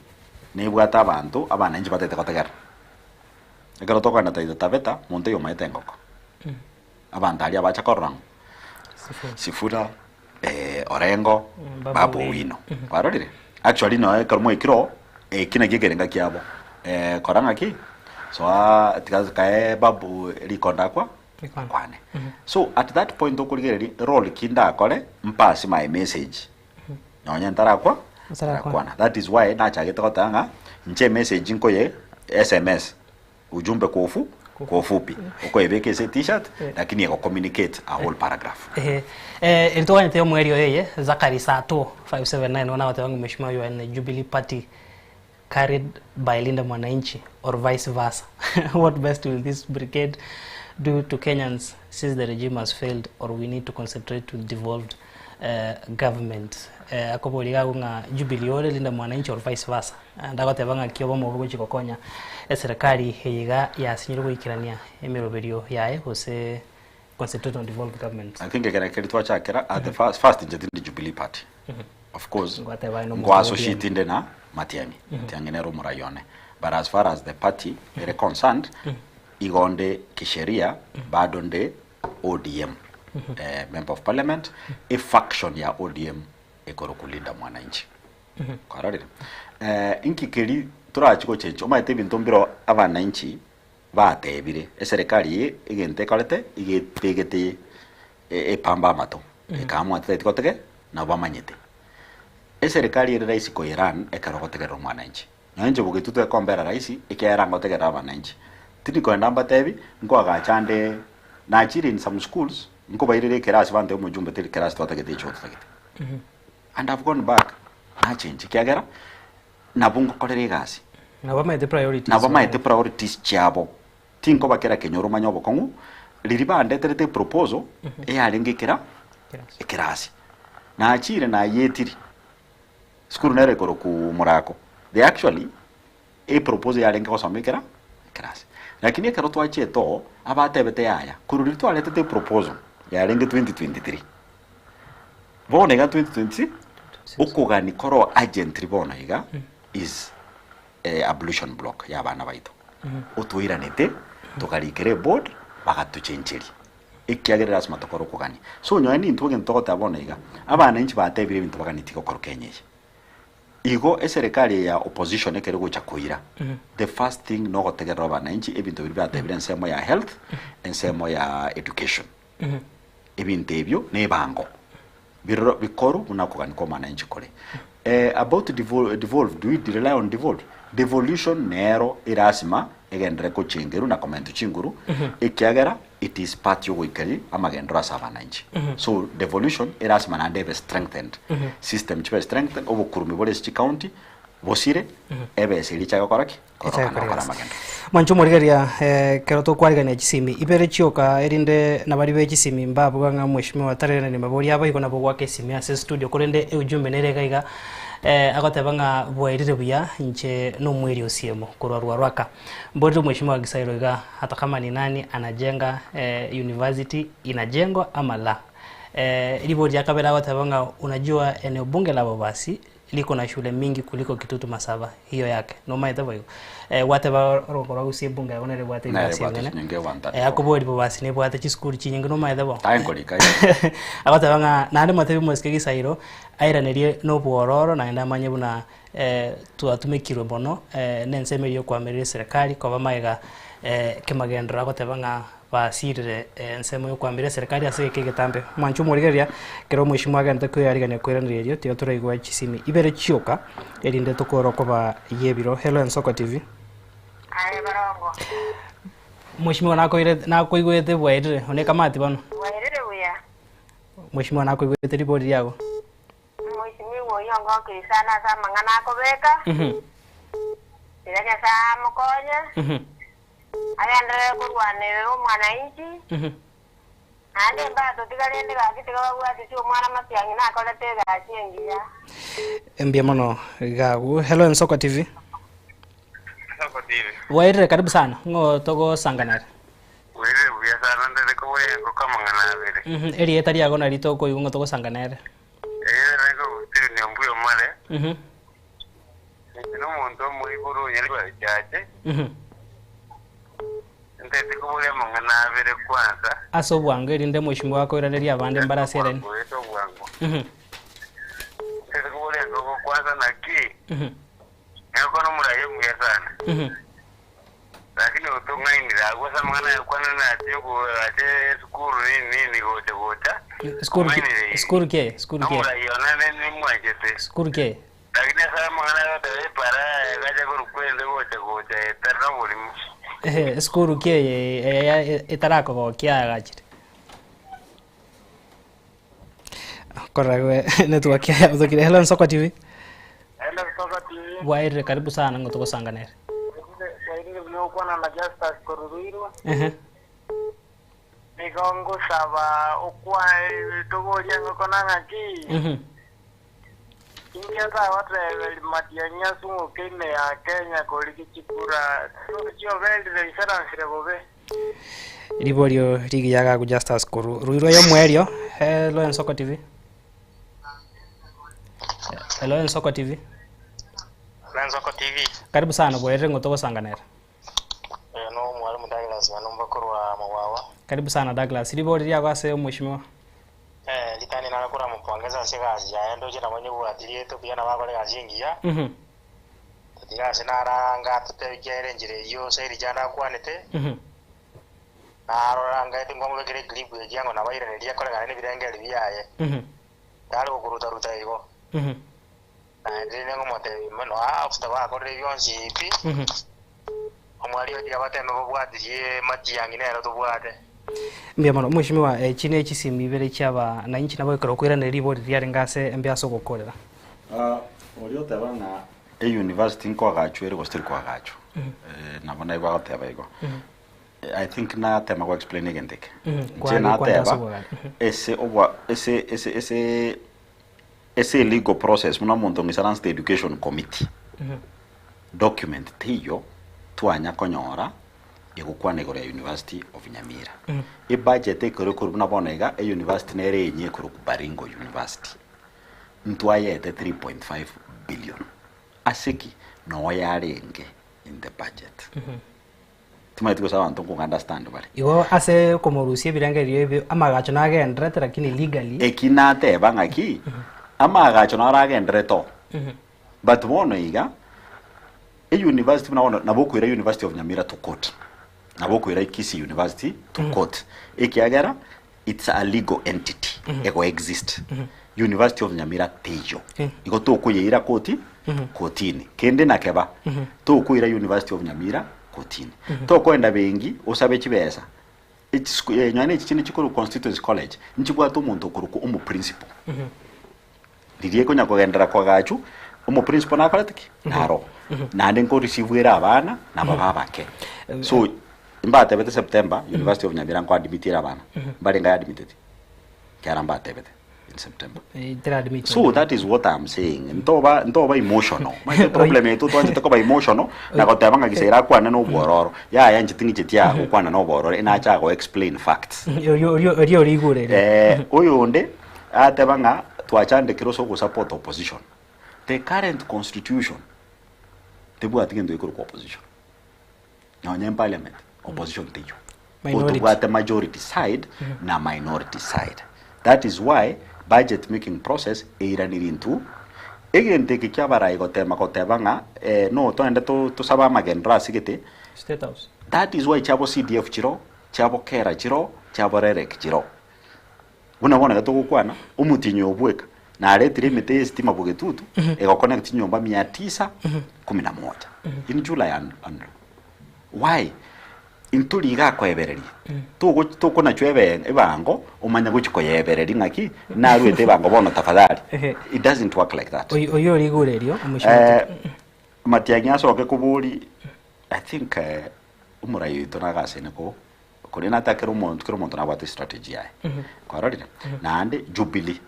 ni bwata abantu abananchi batete kotegera ekaro tokana taita tabeta monte yo maite ngoko abandali abacha korrang sifura orengo babu wino parorire actually no ekaro mo ikiro kina gegerenga kiabo koranga ki so tikae babu likonda kwa kwane so at that point okuligereri role kinda kole mpasi my message nyonya ntara kwa kwana that is why na chage tokotanga nche message nko ye SMS ujumbe kofu kwa ufupi uko ibeke se t-shirt lakini yako communicate a whole paragraph ilitoka niteo mweri yeye Zakari Sato 579 wana watu wangu mheshimiwa UN Jubilee Party carried by Linda Mwananchi or vice versa. What best will this brigade do to Kenyans since the regime has failed, or we need to concentrate to devolved government? Akobo ligago nga Jubilee ore Linda Mwananchi or vice versa. Ndagote banga kiobo mu bugo chikokonya serikali higa ya sinyiro ikirania emiroberio yae hose concentrate on devolved government. I think again kelitwa chakera at the first in the Jubilee Party. Of course go associate inde na Matiang'i Tiang'enero Murayone, but as far as the party is concerned igonde kisheria bado nde ODM member of parliament a faction ya ODM ekoro kulinda mwananchi kwarari inkikeri turachiko chencho maite bintu mbiro abananchi batebire serikali igente kalete igetegete pamba mato ekamwa tetikote na bamanyete serikali iri raisi ko Iran ekarogotegera mwananchi nanje bugitutu ekombera raisi ikera ngotegera abananchi tini ko ndamba tebi ngo agachande na chiri in some schools ngo bayirire kerasi bande mu jumbe tiri kerasi twategete icho twategete and I've gone back na change kiagera na bungo kolere gasi na bama the priorities chabo tinko bakera kenyoro manyobo kongu liriba ndeterete proposal alengekera kerasi na chire na yetiri skuru nere koro ku murako they actually propose ya lenga kosamekera class lakini kero twache to abatebete yaya kururi to alete proposal ya lenga 2023 bone ga 2020 ukugani koro agent ribona iga is abolition block ya bana baito utwiranete tukarikere board bagatuchenjeri ikiagerera asma tokoro kugani so nyoani ntwoge ntogota bona iga abana inchi batebire bintu baganitiko koro kenyeje igo serikali ya opposition ekere gocha koira the first thing no gotegera abananchi ebintu biri bya evidence ya health ensemo ya education ebintu ebyo nebango biro bikoro unakogani ko mananchi kore about devolve do we rely on devolution nero irasima egendere ko chingeru na comment chinguru ikiagera it is part yo wikali amagendro asabananchi so devolution irasima na ndebe strengthened system chibe strengthened obukurumi bole chi county bosire ebe silicha yokoraki korokana magendo mancho morigeria keroto kwariga ne chisimi ibere chioka erinde nabari be chisimi mbabu nga mheshimiwa tarene ni mabori aba iko nabo gwake simi ase studio kurende ujumbe nerega agotebanga bwairire buya nche no mweri osiemo kurwarwa rwaka mbodi mheshimiwa Gisairo iga hata kama ni nani anajenga university inajengwa ama la ribodi yakabera agotebanga unajua eneo bunge la Bobasi liko na shule mingi kuliko Kitutu Masaba hiyo yake no maitha bayo wateba rokora usie bunge onere bwate basi ngene akobodi Bobasi ne bwate chi school chi nyingi no maitha bo tainkolika agotebanga nande matebi moske Gisairo airanerie no bwororo na enda manye buna tuatumikirwe bono nensemerio kwa merire serikali kwa bamaiga kemagendra agotebanga basirire nsemo yo kwambira serikali ase kegetambe mwanchu murigeria kero mheshimiwa agante ko yarigane kweraniririo tiyo turaigwa chisimi ibere chioka erinde tukoroko ba yebiro hello Ensoko TV aye barongo mheshimiwa nako igwete bwaire oneka mati bano bwaire buya mheshimiwa nako igwete ripoti yako mheshimiwa yongo kisana sa mangana ko beka iraja sa mukonya ayandere kurwanirira umwananchi ande mbato tigalende gakitega babwati cyo mwana Matiang'i nakolete gachengiya mbia mono gagu hello Ensoko TV Ensoko TV waire karibu sana ngo togo sanganare waire buya sana ndere ko wengo kama ngana eri etari yago na rito ko ngo togo sanganare rengo tiri nyambuyo male no muntu muri buru nyarwa jaje ndete kubule mangana abere kwanza aso bwange rinde mheshimiwa wako iraneria abande mbarasere weto bwango ndete kubule ngo kwanza na ki yako no muraye mwe sana lakini utungainira gosa mangana kwana na tiyo ate skuru nini gota skuru ke muraye ona ni mwajete skuru ke lakini sasa mangana yote para gaja kurukwende gota eterno bolimu skuru kie itarako go kia gachire koragwe network ya udokire. Hello Nsoko TV. Hello Nsoko TV. Waire karibu sana ngo tukosanganira. Waire vyo kwana na Justus Koruruiro. Nikongo saba okwa togoja ngokona ngaki. India za watu matianya sungu kene ya Kenya koliki chikura. Sio veli de insurance rebobe. Liborio ligi yaga ku Justus Koruruiro yo mwerio. Hello Nsoko TV. Hello Nsoko TV. Nsoko TV. Karibu sana bwere ngo tukosanganira. No mwalimu Douglas nanomba kurwa mawawa. Karibu sana Douglas. Libori lya kwase mheshimiwa. Litani na kura mpongeza sikazi ya ndo jina mwenye uatilie to pia na bakole gazingia. Tatiga sinaranga tutekere njire yo seri jana kwanete. Naroranga etingomwe kire clip yango na baire ne yakole ngane birengeli biyaye. Dali kuruta ruta ibo. Ndine ngomote mano after bakore byonsi ipi. Omwali odi abateme bobwatiye mati yangine ero tubwate. Mbia mano mheshimiwa chine ekisimi bere cyaba na inchi nabo ikoro kwira ne ribori ryari ngase mbia so gukorera. Olio tabanga university nko agachwere go still ko agacho. Nabona iba goteba igo. I think na tema go explain again take. Na teba ese legal process muna muntu ngisana state education committee. Document tiyo tuanya konyora igukwa negoro ya University of Nyamira. I budget ekoro kurubuna bonega university nere yenye kuru Baringo University. Ntwaye 3.5 billion. Asiki no yarenge in the budget. Tumaitu sawa ntongo understand bali. Iwo ase komorusie birangerio ebe amagacho nagendra lakini legally. Ekinate bangaki. Amagacho naragendra to. But wono iga university nabokwira University of Nyamira to court. Nabokwira Kisi University to court. Ekiagera it's a legal entity. Ego exist. University of Nyamira tejo. Iko to kuyira koti kotini. Kende nakeba. To kuyira University of Nyamira kotini. To kwenda bengi osabe kibesa. It's nyane chini chikuru constituency college. Nchibwa to muntu kuruko umu principal. Didiye ko nyakogendera kwa gachu umu principal nakoletiki naro. Nande nko receive abana na baba bake. So imbate bete September University of Nyamira nko admitira abana. Bali nga admitted. Kyaramba tebete in September. So that is what I'm saying. Ntoba emotional. My problem is to talk emotional na ko tabanga gisera kwa no bororo. Ya nchitingi chitia kwa no bororo ina cha go explain facts. Yo rigure. Oyonde atabanga tuachande kiroso ku support opposition. The current constitution tebu atigendo ikuru opposition. Na in parliament opposition tejo. Minority. Majority side na minority side. That is why budget making process eiraniri into egente kikyabara igotema kotebanga no to ende to saba magendra sigete State House. That is why chabo CDF chiro, chabo kera chiro, chabo rerek chiro. Unabona gato gukwana umutinyo obweka na aretire mete estima bugetutu ego connect nyomba 911 in July and why intuli ga kwebereri to kona chwebe ebango umanya guchiko yebereri ngaki na ruete bango bono tafadhali. It doesn't work like that. Oyo rigurerio umushimati matianya soke kubuli. I think umurayo tonagase neko kuri natakero umuntu nabate strategy yae kwararira nande Jubilee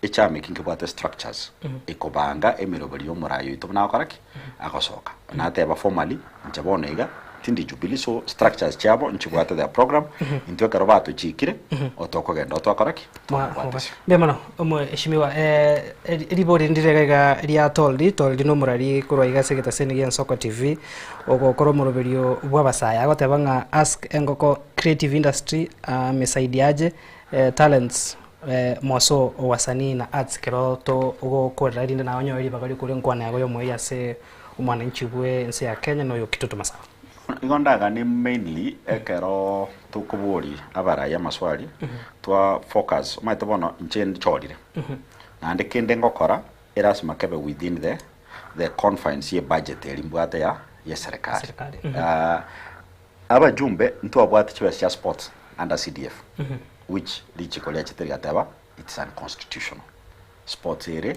echame kinkibate structures ekobanga emirobali omurayo itobona karaki akosoka nateba formally nchabonega tindi Jubilee so structures chabo nchibwate their program intwe karobato chikire otokogenda otwakaraki bemano heshimiwa ribori ndirega ria toldi no murari kurwa igasegeta senigi Nsoko TV ogokoro muroberio bwabasaya agotebanga ask engoko creative industry mesaidiaje talents moso wasanii na arts keroto ogokorera rinde na onyo iri bagari kuri nkwana yago yo moya se umwana nchibwe nse ya Kenya no yo kitutu masaba igondaga ni mainly ekero tukuburi abara ya maswali twa focus maitobono nchen chorire na ndikinde ngokora erasma kebe within the confines ye budget elimbwate ya serikali abajumbe ntwabwate chibese cha sports under CDF which lichikolia chitirigateba it's unconstitutional sports ere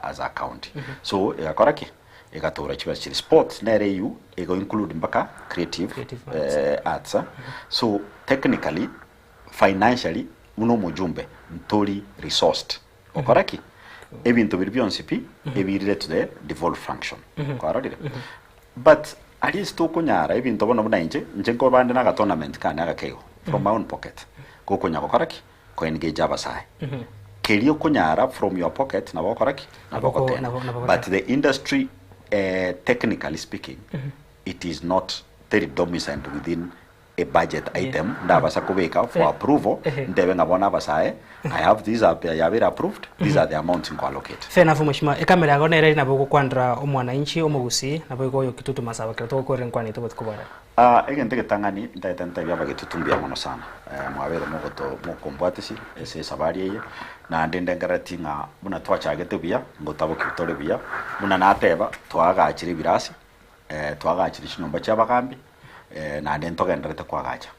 as a county so yakora ki igatora chibese chiri sports nere you ego include mpaka creative arts so technically financially uno mujumbe ntori resourced okoraki ebintu biri byonse pi ebirire to the devolved function kwarorire but at least ukunyara ebintu bono bunanje nje ngo bande na tournament kana agakego from my own pocket kukunya kokoraki ko engage abasai keri okunyara from your pocket na bokoraki na bokotena but the industry technically speaking it is not very domiciled within a budget item ndabasa kubeka for approval ndebe ngabona basaye I have these are approved these are the amounts in allocate fena fu mheshimiwa ekamera yagona ere nabo kukwandra omwananchi omugusi nabo ko kitutu masaba kirato ko renkwani to kubara egente getangani ndaitanta byaba gitutumbia mono sana mwabere mogoto mokombwatisi ese sabari ye na ndende ngaratinga buna twachagete bia ngotabo kitore bia buna nateba twagachire birasi twagachire shinomba cyabagambi na ndentogenderete kwagacha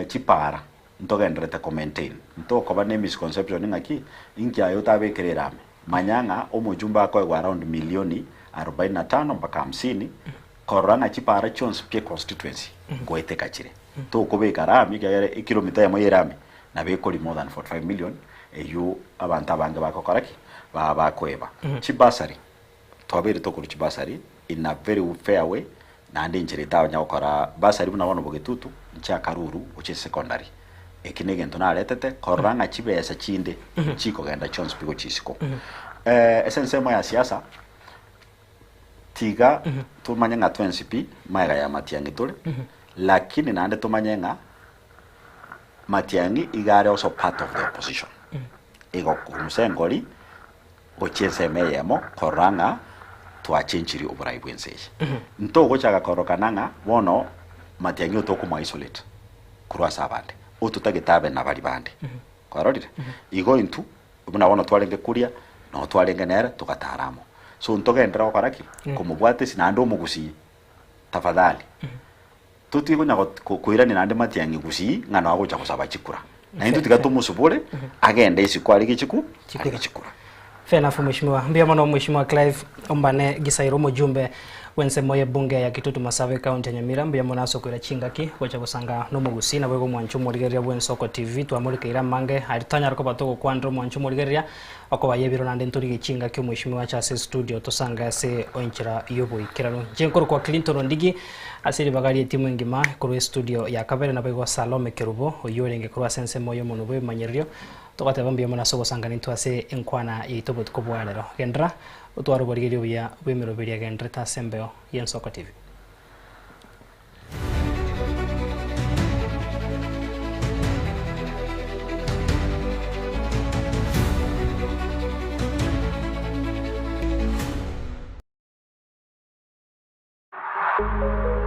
chipara ntogenderete ko maintain ntoko bane misconception ngaki inkia yotabekererame manyanga omujumba ko around milioni 45 mpaka 50 korana chipara chons pie constituency goete kachire to kobeka rami ya kilomita ya moyerami na bekoli more than 45 million eyo abantu abange bakokoraki bakweba chibasari twabere to kuri chibasari in a very fair way na ndinjire tawo nyakora basari buna bogetutu ncha karuru uche secondary ekinege ntona letete koranga chibesa chinde chiko genda chons piko chisiko essence ya siasa tiga tumanya 20p maiga ya Matiang'i tole lakini nande tumanya Matiang'i igare also part of the opposition ego kumsengoli ochese meyemo koranga twachenjiri oburai bwenseje ntogo chaga korokananga bono Matiang'i otokuma isolate kurwasa abande otutagetabe nabali bande kwarorire igo intu buna bono twarenge kuria no twarenge nere tukataramo so ntogendera okaraki kumubwate sinando mugusi tafadhali tutigo nyago kuirani nande Matiang'i gusi ngano agocha kusaba chikura na intu tigatumusubure agende isikwali gichiku chikura fena fu mheshimiwa mbia mono mheshimiwa Clive ombane gisairo mujumbe wense moye bunge ya Kitutu Masave County ya Nyamira mbia mono asokwira chingaki wacha kusanga no mugusi na bwego mwanchumo ligeria bwensoko TV twamurika ira mange aritanya rako batoko kwandro mwanchumo ligeria akoba yebiro nande nturi gichingaki mheshimiwa cha studio tosanga se onchira yobo ikirano jenkoro kwa Clinton Ndigi asiri bagari timu ngima kuru studio ya Kabere na bwego Salome Kerubo oyorenge kuru sense moyo mono bwe manyerio tokate bambia mona sogo sangani twase enkwana yitobo tukobwalero gendra utwaro borigerio bya bwemero beria gendra ta sembeo yensoko TV Thank you.